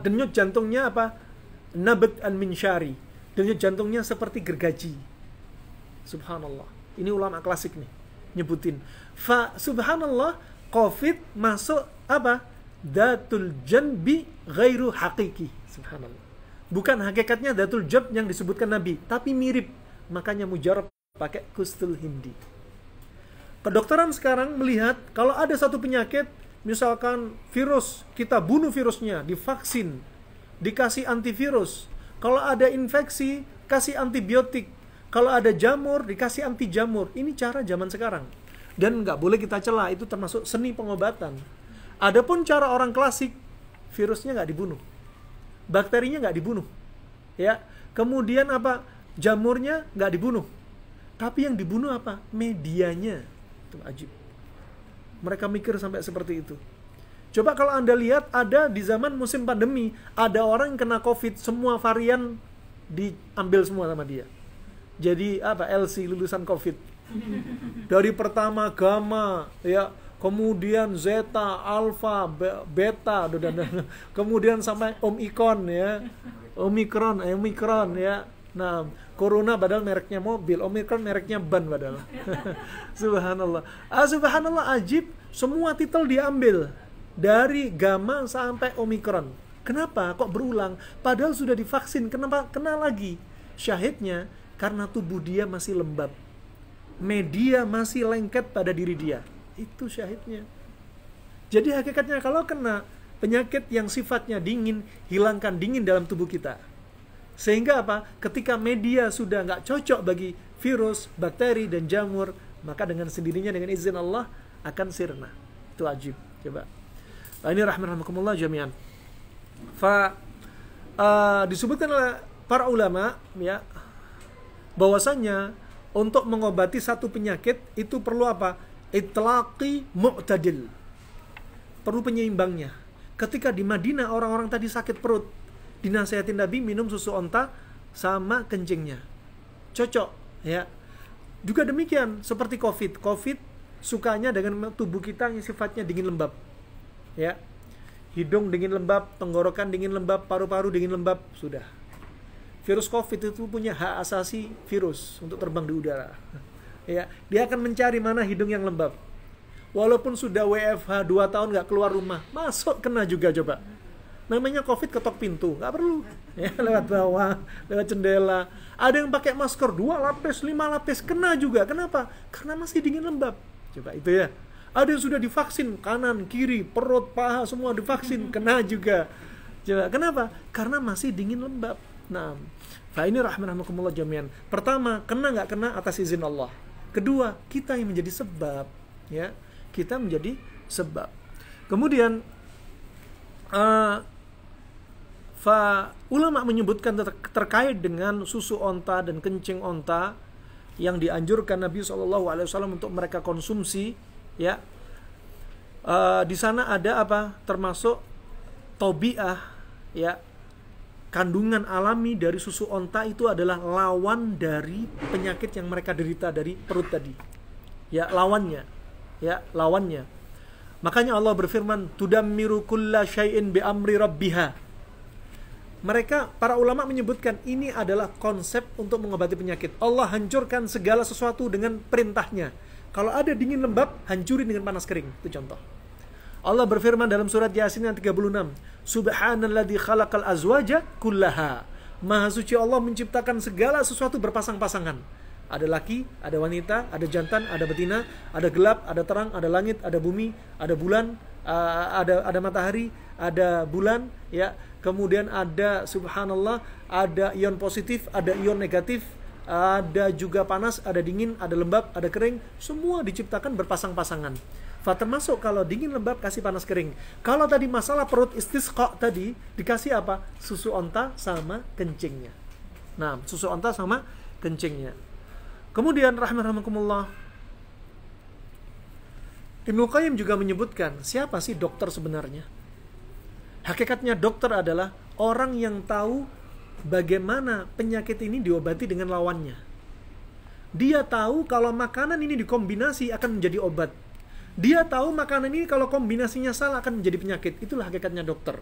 denyut jantungnya apa? Nabat al-minsyari. Denyut jantungnya seperti gergaji. Subhanallah. Ini ulama klasik nih nyebutin. Subhanallah, Covid masuk apa? Datul janbi ghairu haqiqi. Subhanallah. Bukan hakikatnya datul janb yang disebutkan Nabi, tapi mirip. Makanya mujarab pakai kustul hindi. Kedokteran sekarang melihat kalau ada satu penyakit, misalkan virus, kita bunuh virusnya, divaksin, dikasih antivirus. Kalau ada infeksi, kasih antibiotik. Kalau ada jamur, dikasih anti jamur. Ini cara zaman sekarang. Dan nggak boleh kita celah, itu termasuk seni pengobatan. Adapun cara orang klasik, virusnya nggak dibunuh, bakterinya nggak dibunuh, ya. Kemudian apa? Jamurnya nggak dibunuh. Tapi yang dibunuh apa? Medianya. Itu ajib. Mereka mikir sampai seperti itu. Coba kalau Anda lihat, ada di zaman musim pandemi, ada orang yang kena Covid, semua varian diambil semua sama dia. Jadi apa? LC, lulusan Covid. Dari pertama gamma, ya, kemudian zeta, alpha, beta, dan kemudian sampai omikron, ya. Omikron, ya. Nah, corona padahal mereknya mobil, omikron mereknya ban padahal. Subhanallah. Subhanallah, ajib, semua titel diambil. Dari gamma sampai omikron. Kenapa? Kok berulang? Padahal sudah divaksin. Kenapa kena lagi? Syahidnya karena tubuh dia masih lembab, media masih lengket pada diri dia. Itu syahidnya. Jadi hakikatnya kalau kena penyakit yang sifatnya dingin, hilangkan dingin dalam tubuh kita. Sehingga apa? Ketika media sudah nggak cocok bagi virus, bakteri, dan jamur, maka dengan sendirinya dengan izin Allah akan sirna. Itu wajib. Coba. Nah, ini rahmatullah jami'an. Disebutkan oleh para ulama ya, bahwasanya untuk mengobati satu penyakit itu perlu apa? Itlaqi mu'tadil. Perlu penyeimbangnya. Ketika di Madinah orang-orang tadi sakit perut, dinasihatin Nabi minum susu onta sama kencingnya. Cocok ya. Juga demikian seperti COVID. COVID sukanya dengan tubuh kita yang sifatnya dingin lembab. Ya. Hidung dingin lembab, tenggorokan dingin lembab, paru-paru dingin lembab, sudah. Virus COVID itu punya hak asasi virus untuk terbang di udara. Ya, dia akan mencari mana hidung yang lembab. Walaupun sudah WFH 2 tahun nggak keluar rumah, masuk kena juga coba. Namanya COVID ketok pintu, nggak perlu. Ya, lewat bawah, lewat jendela. Ada yang pakai masker 2 lapis, 5 lapis, kena juga. Kenapa? Karena masih dingin lembab. Coba itu ya. Ada yang sudah divaksin, kanan, kiri, perut, paha, semua divaksin, kena juga. Coba, kenapa? Karena masih dingin lembab. Nah, ini rahmatullah jami'an. Pertama, kena nggak kena atas izin Allah. Kedua, kita yang menjadi sebab. Ya, kita menjadi sebab. Kemudian, ulama menyebutkan terkait dengan susu onta dan kencing onta yang dianjurkan Nabi SAW untuk mereka konsumsi. Ya, di sana ada apa? Termasuk tobiah, ya, kandungan alami dari susu onta itu adalah lawan dari penyakit yang mereka derita dari perut tadi. Ya, lawannya. Ya, lawannya. Makanya Allah berfirman, "Tudammiru kulla syai'in bi amri rabbiha." Mereka, para ulama menyebutkan ini adalah konsep untuk mengobati penyakit. Allah hancurkan segala sesuatu dengan perintahnya. Kalau ada dingin lembab, hancurin dengan panas kering. Itu contoh. Allah berfirman dalam surat Yasin yang 36. Subhanalladzi khalaqal azwaja kullaha. Maha suci Allah menciptakan segala sesuatu berpasang-pasangan. Ada laki, ada wanita, ada jantan, ada betina, ada gelap, ada terang, ada langit, ada bumi, ada bulan, ada matahari, ada bulan, ya. Kemudian ada subhanallah, ada ion positif, ada ion negatif, ada juga panas, ada dingin, ada lembab, ada kering, semua diciptakan berpasang-pasangan. Termasuk kalau dingin lembab kasih panas kering. Kalau tadi masalah perut istisqa tadi dikasih apa? Susu onta sama kencingnya. Nah, susu onta sama kencingnya. Kemudian rahmatullah, Ibnu Qayyim juga menyebutkan siapa sih dokter sebenarnya? Hakikatnya dokter adalah orang yang tahu bagaimana penyakit ini diobati dengan lawannya. Dia tahu kalau makanan ini dikombinasi akan menjadi obat. Dia tahu makanan ini kalau kombinasinya salah akan menjadi penyakit. Itulah hakikatnya dokter.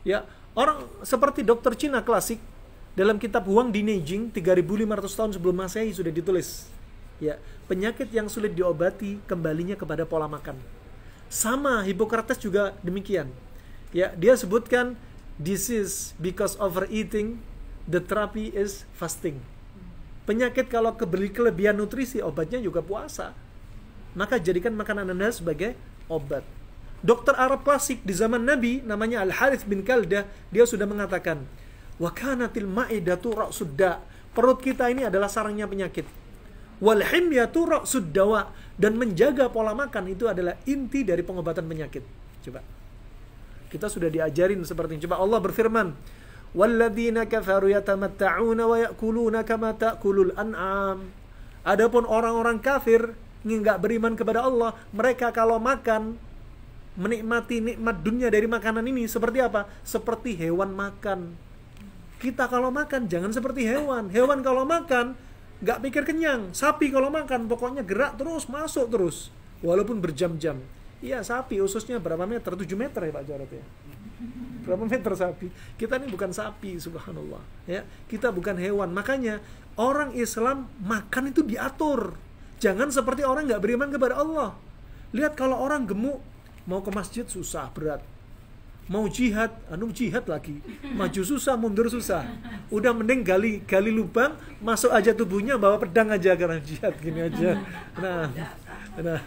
Ya, orang seperti dokter Cina klasik dalam kitab Huang Di Neijing 3.500 tahun sebelum Masehi sudah ditulis. Ya, penyakit yang sulit diobati kembalinya kepada pola makan. Sama Hippocrates juga demikian. Ya, dia sebutkan disease because overeating, the therapy is fasting. Penyakit kalau kelebihan nutrisi, obatnya juga puasa. Maka jadikan makanan Anda sebagai obat. Dokter Arab klasik di zaman Nabi namanya Al-Harith bin Kaldah, dia sudah mengatakan, wa kanatil ma'idatu ra'sud da'. Perut kita ini adalah sarangnya penyakit. Wal himyatu ra'sud dawa. Dan menjaga pola makan itu adalah inti dari pengobatan penyakit. Coba. Kita sudah diajarin seperti ini. Coba Allah berfirman, walladzina kafaru yatamatta'una wa ya'kuluna kama ta'kulul an'am. Adapun orang-orang kafir nggak beriman kepada Allah, mereka kalau makan menikmati nikmat dunia dari makanan ini seperti apa? Seperti hewan makan. Kita kalau makan jangan seperti hewan. Hewan kalau makan nggak pikir kenyang. Sapi kalau makan pokoknya gerak terus, masuk terus, walaupun berjam-jam. Iya, sapi ususnya berapa meter? 7 meter ya Pak Jarod ya. Berapa meter sapi? Kita ini bukan sapi, subhanallah. Ya, kita bukan hewan. Makanya orang Islam makan itu diatur. Jangan seperti orang nggak beriman kepada Allah. Lihat kalau orang gemuk, mau ke masjid susah, berat. Mau jihad, jihad lagi. Maju susah, mundur susah. Udah mending gali lubang, masuk aja tubuhnya, bawa pedang aja karena jihad gini aja. Nah,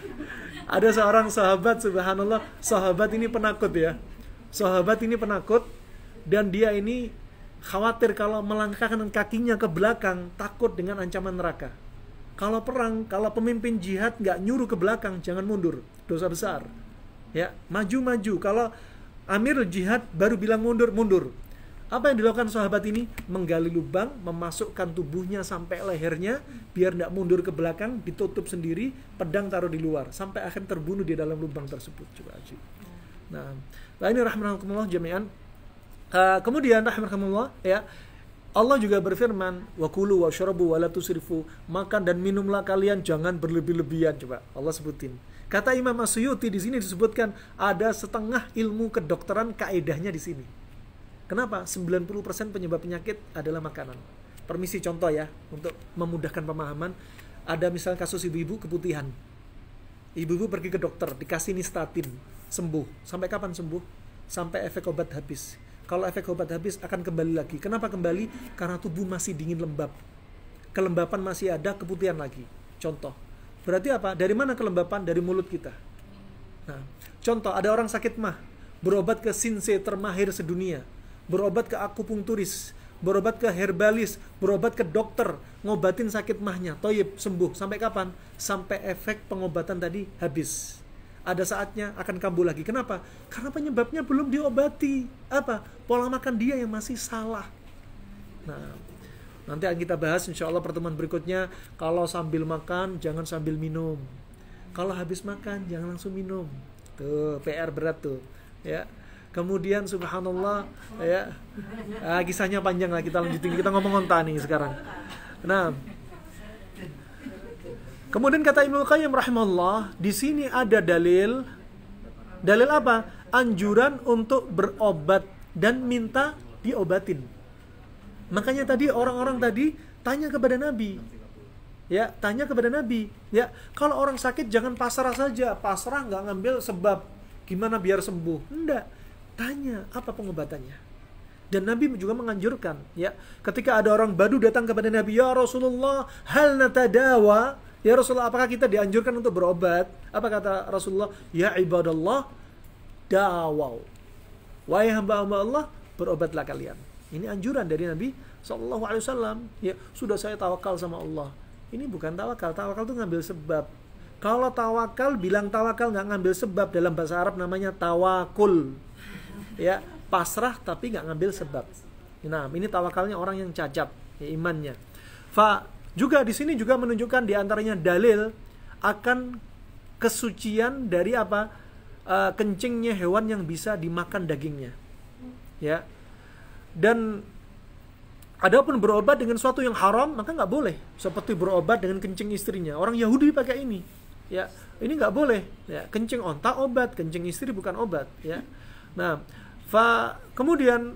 Ada seorang sahabat, subhanallah, sahabat ini penakut ya. Sahabat ini penakut dan dia ini khawatir kalau melangkahkan kakinya ke belakang, takut dengan ancaman neraka. Kalau perang, kalau pemimpin jihad nggak nyuruh ke belakang, jangan mundur, dosa besar. Ya, maju-maju. Kalau amir jihad baru bilang mundur, mundur. Apa yang dilakukan sahabat ini? Menggali lubang, memasukkan tubuhnya sampai lehernya, biar tidak mundur ke belakang, ditutup sendiri, pedang taruh di luar, sampai akhirnya terbunuh di dalam lubang tersebut. Coba aja. Nah ini rahmatullah jami'an. Kemudian rahmatullah ya, Allah juga berfirman, wa kulu washrabu wa la tusrifu, makan dan minumlah kalian, jangan berlebih-lebihan. Coba Allah sebutin. Kata Imam As-Suyuti di sini disebutkan ada setengah ilmu kedokteran kaedahnya di sini. Kenapa? 90% penyebab penyakit adalah makanan. Permisi contoh ya, untuk memudahkan pemahaman. Ada misalnya kasus ibu-ibu keputihan. Ibu-ibu pergi ke dokter, dikasih nistatin, sembuh. Sampai kapan sembuh? Sampai efek obat habis. Kalau efek obat habis akan kembali lagi. Kenapa kembali? Karena tubuh masih dingin lembab. Kelembapan masih ada, keputihan lagi. Contoh. Berarti apa? Dari mana kelembapan? Dari mulut kita. Nah, contoh, ada orang sakit mah, berobat ke sinse termahir sedunia, berobat ke akupunkturis, berobat ke herbalis, berobat ke dokter, ngobatin sakit mahnya, toyib, sembuh. Sampai kapan? Sampai efek pengobatan tadi habis. Ada saatnya akan kambuh lagi. Kenapa? Karena penyebabnya belum diobati. Apa? Pola makan dia yang masih salah. Nah, nanti akan kita bahas insya Allah pertemuan berikutnya. Kalau sambil makan, jangan sambil minum. Kalau habis makan, jangan langsung minum. Tuh, PR berat tuh. Ya. Kemudian subhanallah ya, kisahnya panjang lah, kita lanjutin, kita ngomong onta nih sekarang. Nah, kemudian kata Ibnu Qayyim rahimahullah, di sini ada dalil apa? Anjuran untuk berobat dan minta diobatin. Makanya tadi orang-orang tadi tanya kepada Nabi. Ya, tanya kepada Nabi, ya, kalau orang sakit jangan pasrah saja, pasrah nggak ngambil sebab gimana biar sembuh. Enggak. Tanya apa pengobatannya. Dan Nabi juga menganjurkan, ya, ketika ada orang Badu datang kepada Nabi, ya Rasulullah, hal natadawa, ya Rasulullah, apakah kita dianjurkan untuk berobat? Apa kata Rasulullah? Ya ibadallah, dawaw. Wahai hamba-hamba Allah, berobatlah kalian. Ini anjuran dari Nabi SAW. Ya, sudah saya tawakal sama Allah. Ini bukan tawakal. Tawakal itu ngambil sebab. Kalau tawakal, bilang tawakal nggak ngambil sebab, dalam bahasa Arab namanya tawakul. Ya, pasrah tapi nggak ngambil sebab. Nah, ini tawakalnya orang yang cacat ya, imannya. Juga di sini juga menunjukkan diantaranya dalil akan kesucian dari apa? Kencingnya hewan yang bisa dimakan dagingnya. Ya. Dan adapun berobat dengan sesuatu yang haram, maka nggak boleh. Seperti berobat dengan kencing istrinya. Orang Yahudi pakai ini. Ya, ini nggak boleh. Ya, kencing onta obat, kencing istri bukan obat. Ya. Nah, kemudian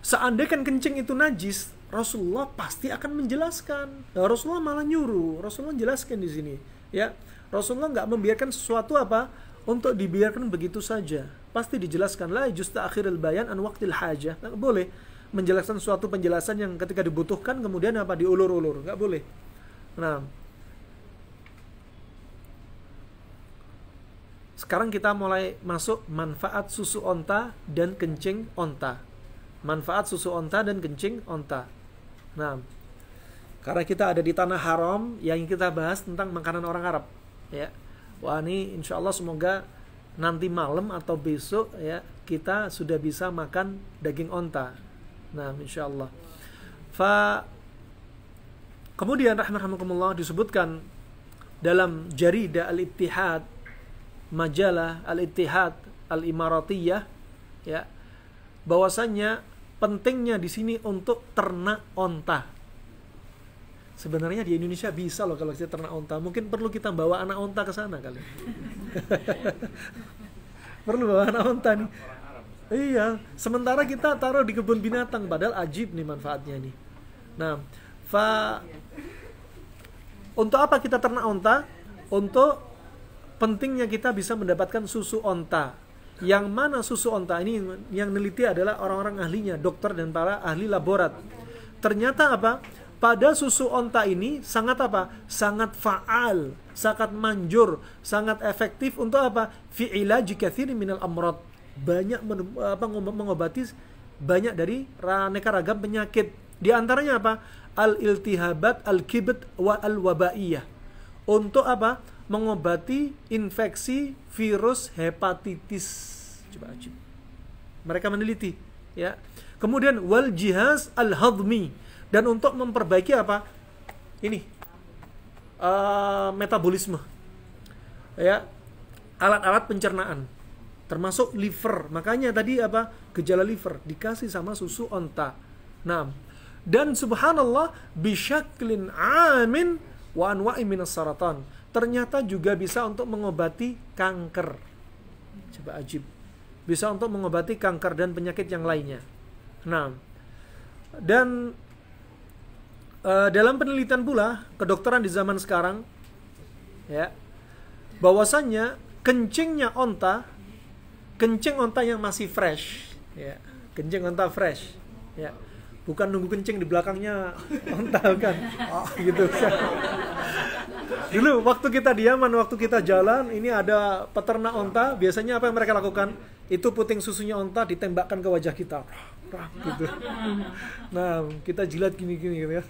seandainya kencing itu najis, Rasulullah pasti akan menjelaskan. Nah, Rasulullah malah nyuruh. Rasulullah jelaskan di sini. Ya, Rasulullah nggak membiarkan sesuatu apa untuk dibiarkan begitu saja. Pasti dijelaskan. La justa akhiril bayan an waqtil hajah. Nggak boleh menjelaskan suatu penjelasan yang ketika dibutuhkan kemudian apa diulur-ulur. Nggak boleh. Nah, sekarang kita mulai masuk manfaat susu onta dan kencing onta. Manfaat susu onta dan kencing onta. Nah, karena kita ada di tanah haram, yang kita bahas tentang makanan orang Arab. Ya, wah ini insya Allah semoga nanti malam atau besok ya kita sudah bisa makan daging onta. Nah, insya Allah. Kemudian rahmatullah disebutkan dalam Jaridah Al-Ittihad, majalah Al-Ittihad Al-Imaratiyah, ya, bahwasannya pentingnya di sini untuk ternak onta. Sebenarnya di Indonesia bisa loh kalau kita ternak onta. Mungkin perlu kita bawa anak onta ke sana kali. Perlu bawa anak onta nih. Iya, sementara kita taruh di kebun binatang, padahal ajib nih manfaatnya nih. Nah, untuk apa kita ternak onta? Untuk pentingnya kita bisa mendapatkan susu onta. Yang mana susu onta ini yang neliti adalah orang-orang ahlinya, dokter dan para ahli laborat. Ternyata apa? pada susu onta ini sangat apa? Sangat faal, sangat manjur, sangat efektif untuk apa? Fi ilaji katsirin minal amrad. Banyak mengobati banyak dari aneka ragam penyakit. Di antaranya apa? Al-iltihabat, al-kibd, wa al-wabaiyah. Untuk apa? Mengobati infeksi virus hepatitis. Coba aja. Mereka meneliti, ya. Kemudian wal jihaz al-hadmi, dan untuk memperbaiki apa? Ini metabolisme. Ya. Alat-alat pencernaan. Termasuk liver. Makanya tadi apa? Gejala liver dikasih sama susu onta. Nah, dan subhanallah bisyaklin amin wa anwa'i minas saratan. Ternyata juga bisa untuk mengobati kanker. Coba ajib. Bisa untuk mengobati kanker dan penyakit yang lainnya. Nah, dan dalam penelitian pula kedokteran di zaman sekarang, ya, bahwasannya kencing onta yang masih fresh, ya, kencing onta fresh, ya, bukan nunggu kencing di belakangnya onta kan, gitu. Dulu waktu kita diaman, waktu kita jalan, ini ada peternak onta, biasanya apa yang mereka lakukan? Itu puting susunya onta ditembakkan ke wajah kita, gitu. Nah, kita jilat gini-gini gitu ya.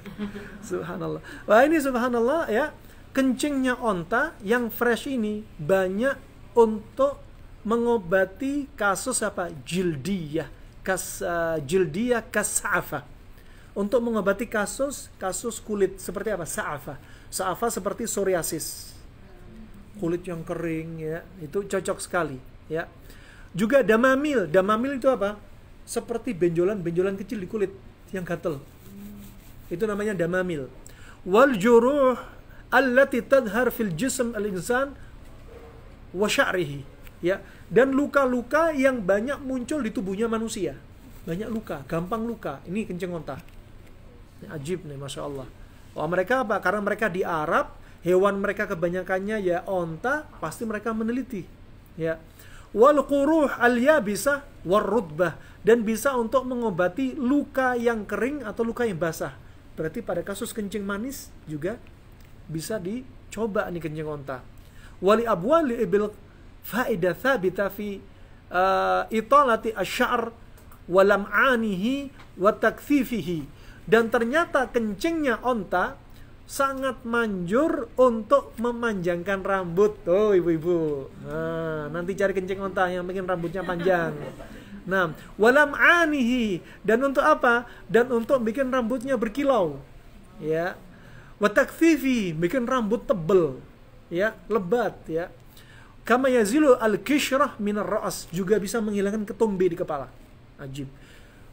Subhanallah. Wah, ini subhanallah ya, kencingnya onta yang fresh ini banyak untuk mengobati kasus apa? Jildiyah kas'afah. Untuk mengobati kasus kulit seperti apa? Sa'afah seperti psoriasis. Kulit yang kering, ya, itu cocok sekali, ya. Juga damamil itu apa? Seperti benjolan kecil di kulit yang gatal. Itu namanya damamil. Wal juruh allati tadhhar fil jism al-insan wa sya'rihi, ya. Dan luka-luka yang banyak muncul di tubuhnya manusia. Banyak luka, gampang luka. Ini kencing onta. Ini ajib nih, Masya Allah. Wah, mereka apa? Karena mereka di Arab, hewan mereka kebanyakannya ya onta, pasti mereka meneliti. Ya. Wal quruh al-yabisah war-rutbah, dan bisa untuk mengobati luka yang kering atau luka yang basah. Berarti pada kasus kencing manis juga bisa dicoba nih kencing onta. Wali abwali ibil faedah thabita fi italati asy-sya'r wa lam'anihi wa takfifihi. Dan ternyata kencingnya onta sangat manjur untuk memanjangkan rambut. Oh, ibu-ibu. Nah, nanti cari kencing onta yang bikin rambutnya panjang. Nah, wa lam'anihi, dan untuk apa? Dan untuk bikin rambutnya berkilau. Ya. Wa takfifi, bikin rambut tebel. Ya, lebat, ya. Kama yazilu al-kishrah minar ra's, juga bisa menghilangkan ketumbi di kepala. Ajib.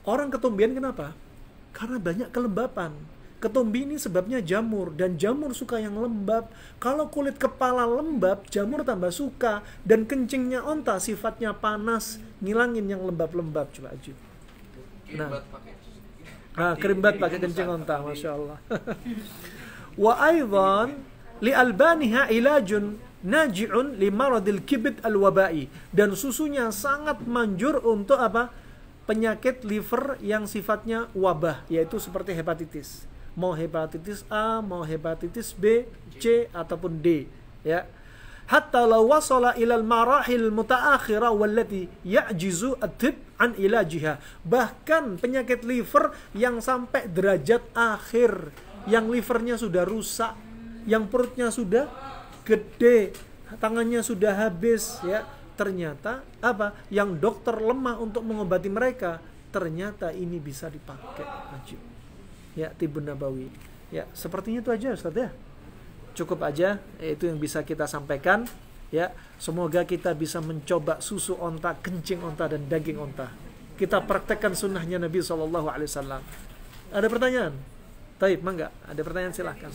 Orang ketumbian kenapa? Karena banyak kelembapan. Ketumbi ini sebabnya jamur, dan jamur suka yang lembab. Kalau kulit kepala lembab, jamur tambah suka. Dan kencingnya onta sifatnya panas, ngilangin yang lembab-lembab. Coba ajib. Nah, kerimbat pakai kencing onta, Masya Allah. Wa aidan li albaniha ilajun naji'un li maradil kibd al-wabai, dan susunya sangat manjur untuk apa? Penyakit liver yang sifatnya wabah, yaitu seperti hepatitis. Mau hepatitis A, mau hepatitis B, C ataupun D, ya. Hatta law wasala ila al-marahil mutaakhirah wallati ya'jizu at-tib an ilajiha. Bahkan penyakit liver yang sampai derajat akhir, yang livernya sudah rusak, yang perutnya sudah gede, tangannya sudah habis, ya. Ternyata apa? Yang dokter lemah untuk mengobati mereka, ternyata ini bisa dipakai. Ajib. Ya, Tibbun Nabawi. Ya, sepertinya itu aja, Ustaz, ya. Cukup aja, itu yang bisa kita sampaikan, ya. Semoga kita bisa mencoba susu onta, kencing onta, dan daging onta. Kita praktekkan sunnahnya Nabi SAW. Ada pertanyaan? Taib, mangga. Ada pertanyaan, silahkan.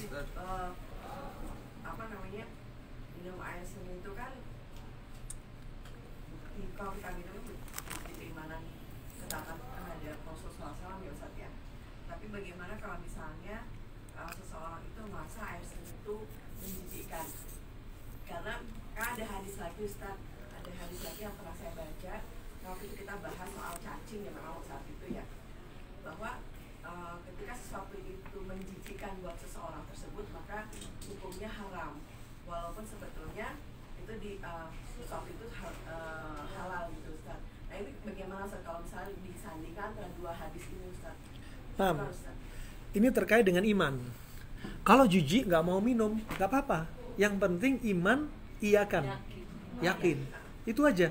Kalau kita minum keimanan ketaatan terhadap Rasulullah SAW, ya Ustaz, ya. Tapi bagaimana kalau misalnya seseorang itu merasa air seni itu menjijikkan? Karena kan ada hadis lagi, Ustaz, ada hadis lagi yang pernah saya baca waktu itu kita bahas soal cacing ya memang saat itu, ya, bahwa ketika sesuatu itu menjijikkan walaupun sebetulnya itu di sop itu halal gitu Ustaz. Nah ini bagaimana Ustaz kalau misalnya disandingkan antara dua hadis ini Ustaz? Gimana, Ustaz? Ini terkait dengan iman. Kalau jijik nggak mau minum, nggak apa-apa. Yang penting iman iakan, yakin. Itu aja.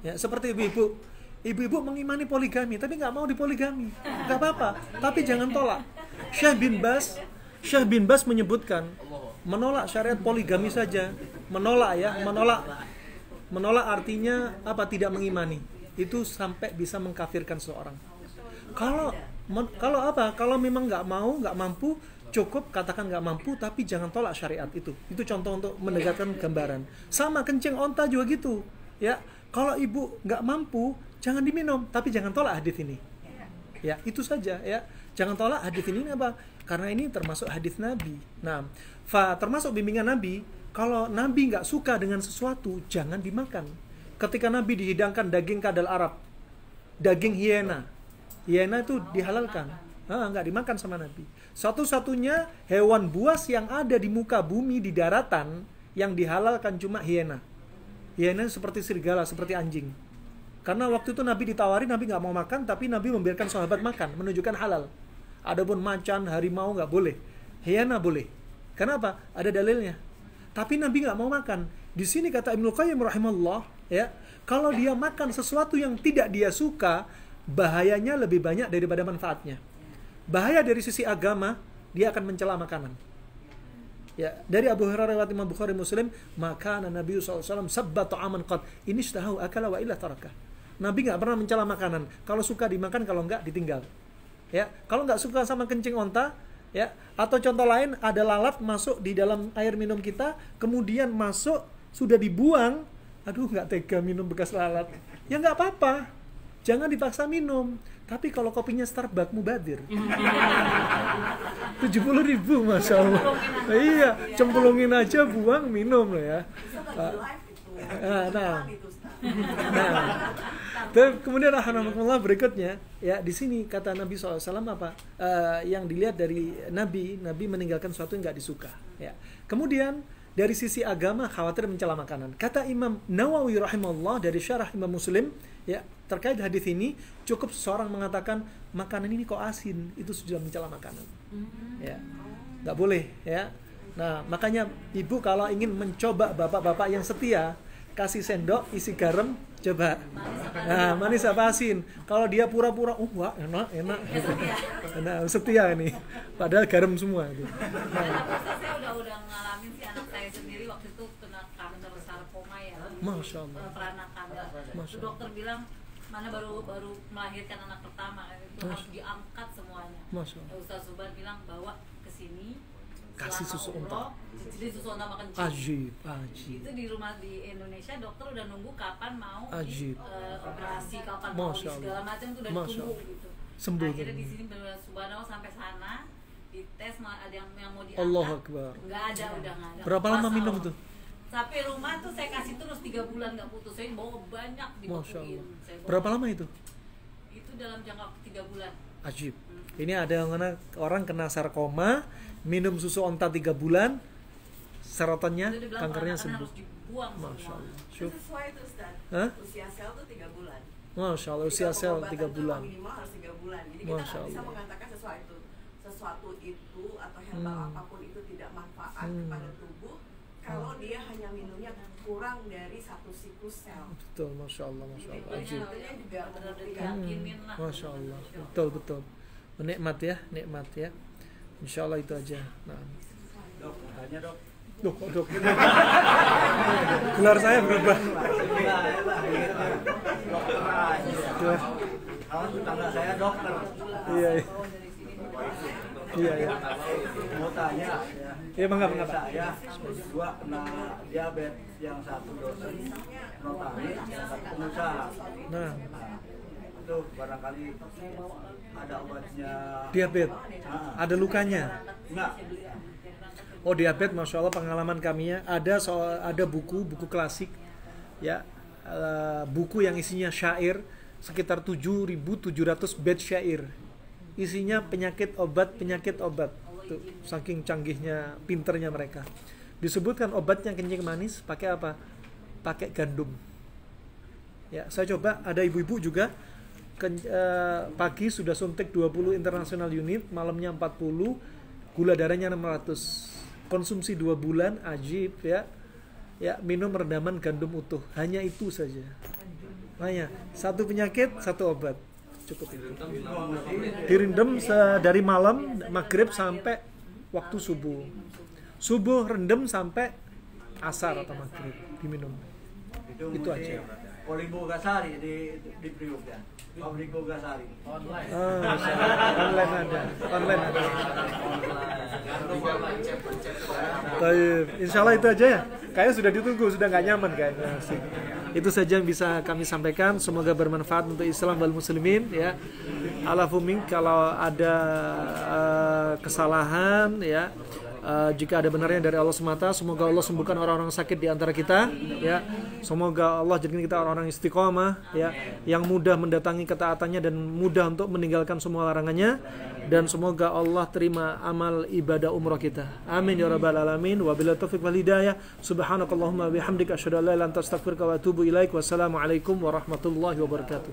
Ya, seperti ibu-ibu mengimani poligami, tapi nggak mau dipoligami, nggak apa-apa. Tapi jangan tolak. Syekh bin Bas menyebutkan menolak syariat poligami saja, menolak ya, menolak artinya apa? Tidak mengimani. Itu sampai bisa mengkafirkan seseorang. Kalau apa? Kalau memang nggak mau, nggak mampu, cukup katakan nggak mampu, tapi jangan tolak syariat itu. Itu contoh untuk mendekatkan gambaran. Sama kencing onta juga gitu, ya. Kalau ibu nggak mampu, jangan diminum, tapi jangan tolak hadis ini. Ya, itu saja ya. Jangan tolak hadis ini apa? Karena ini termasuk hadis Nabi. Nah, termasuk bimbingan Nabi. Kalau Nabi nggak suka dengan sesuatu, jangan dimakan. Ketika Nabi dihidangkan daging kadal Arab, daging hiena itu dihalalkan. Nggak dimakan sama Nabi. Satu-satunya hewan buas yang ada di muka bumi di daratan yang dihalalkan cuma hiena. Hiena seperti serigala, seperti anjing. Karena waktu itu Nabi ditawari, Nabi nggak mau makan, tapi Nabi membiarkan sahabat makan, menunjukkan halal. Adapun macan, harimau nggak boleh. Hiena boleh. Kenapa? Ada dalilnya. Tapi Nabi nggak mau makan. Di sini kata Ibnu Qayyim rahimahullah, ya, kalau dia makan sesuatu yang tidak dia suka, bahayanya lebih banyak daripada manfaatnya. Bahaya dari sisi agama, dia akan mencela makanan. Ya, dari Abu Hurairah riwayat Imam Bukhari Muslim, maka Nabi SAW sabba ta'aman qad inishtahu akala wa illa taraka. Nabi nggak pernah mencela makanan. Kalau suka dimakan, kalau nggak ditinggal. Ya, kalau nggak suka sama kencing onta, ya, atau contoh lain ada lalat masuk di dalam air minum kita, kemudian masuk sudah dibuang, aduh nggak tega minum bekas lalat. Ya nggak apa-apa, jangan dipaksa minum. Tapi kalau kopinya Starbucks mubadir 70.000, Masya Allah. Iya, cemplungin aja, buang, minum loh ya. Nah, kemudian alhamdulillah berikutnya ya, di sini kata Nabi SAW apa? Yang dilihat dari Nabi meninggalkan sesuatu yang nggak disuka. Ya. Kemudian dari sisi agama khawatir mencela makanan. Kata Imam Nawawi rahimahullah dari syarah Imam Muslim, ya, terkait hadis ini cukup seseorang mengatakan makanan ini kok asin, itu sudah mencela makanan. Ya, nggak boleh ya. Nah, makanya ibu kalau ingin mencoba bapak-bapak yang setia, kasih sendok isi garam, coba. Nah, manis apa asin? Kalau dia pura-pura, wah enak gitu. Nah, setia nih. Padahal garam semua itu. Saya udah ngalamin sih, anak saya sendiri waktu itu kena kanker sarkoma ya. Masya Allah. Peranakan. Dokter bilang mana baru melahirkan anak pertama, itu harus diangkat semuanya. Masya Allah. Ustaz Subhan bilang bawa ke sini, kasih susu unta. Jadi susu unta makan ciki. Ajib. Itu di rumah di Indonesia dokter udah nunggu kapan mau operasi, kapan mau segala macam itu udah ditunggu gitu. Sembuh. Akhirnya di sini subhanallah sampai sana dites, ada yang mau diangkat. Allahu Akbar. Nggak ada, udah nggak ada. Berapa lama minum tuh? Sampai rumah tuh saya kasih terus 3 bulan nggak putus. Saya bawa banyak dibekuin. Berapa lama itu? Itu dalam jangka 3 bulan. Ajib. Ini ada orang kena sarkoma, minum susu onta 3 bulan, serotonnya, kankernya sembuh. Masya Allah. Sesuai itu Ustaz. Usia sel tuh 3 bulan. Masya Allah, usia sel 3 bulan. Minimal harus 3 bulan. Jadi kita nggak bisa mengatakan sesuatu itu atau herbal apapun itu tidak manfaat kepada tubuh kalau dia hanya minumnya kurang dari 1 siklus sel. Betul, Masya Allah, Masya Allah. Ajib. Juga yakinin lah. Masya Allah, betul. Nikmat ya. Insya Allah itu aja. Nah. Dok, tanya dok. Dok. Gelar saya berubah. Kalau tetangga saya dokter. Iya. Mau tanya ya. Iya, mengapa? Saya 2 kena diabetes, yang 1 dosen notaris, yang 1 pengusaha. Nah, itu barangkali ada obatnya. diabetes. Ada lukanya. Enggak. Oh, diabetes, Masya Allah, pengalaman kami ya. Ada buku klasik ya, buku yang isinya syair sekitar 7.700 bait syair. Isinya penyakit obat. Tuh, saking canggihnya, pinternya mereka. disebutkan obatnya kencing manis pakai apa? Pakai gandum. Ya, saya coba, ada ibu-ibu juga pagi sudah suntik 20 international unit, malamnya 40, gula darahnya 600. Konsumsi 2 bulan, ajib ya. Ya, minum rendaman gandum utuh. Hanya itu saja. Hanya satu penyakit, satu obat. Cukup itu. Direndam dari malam maghrib sampai waktu subuh. Subuh rendam sampai asar atau maghrib diminum. Itu aja. Oligogasari di Priok ya. Oligogasari. Online. Online ada. Online ada. Baik, insya Allah itu aja ya. Kayaknya sudah ditunggu, sudah nggak nyaman kayaknya. Itu saja yang bisa kami sampaikan. Semoga bermanfaat untuk Islam wal muslimin ya. Alafuming, kalau ada kesalahan ya, jika ada benarnya dari Allah semata, semoga Allah sembuhkan orang-orang sakit di antara kita ya. Semoga Allah jadikan kita orang-orang istiqomah ya, yang mudah mendatangi ketaatannya dan mudah untuk meninggalkan semua larangannya, dan semoga Allah terima amal ibadah umrah kita. Amin ya rabbal alamin. Wabillahi taufiq wal hidayah. Subhanakallahumma bihamdika asyhadu an la ilaha illa anta astaghfiruka wa atubu ilaik. Wassalamualaikum warahmatullahi wabarakatuh.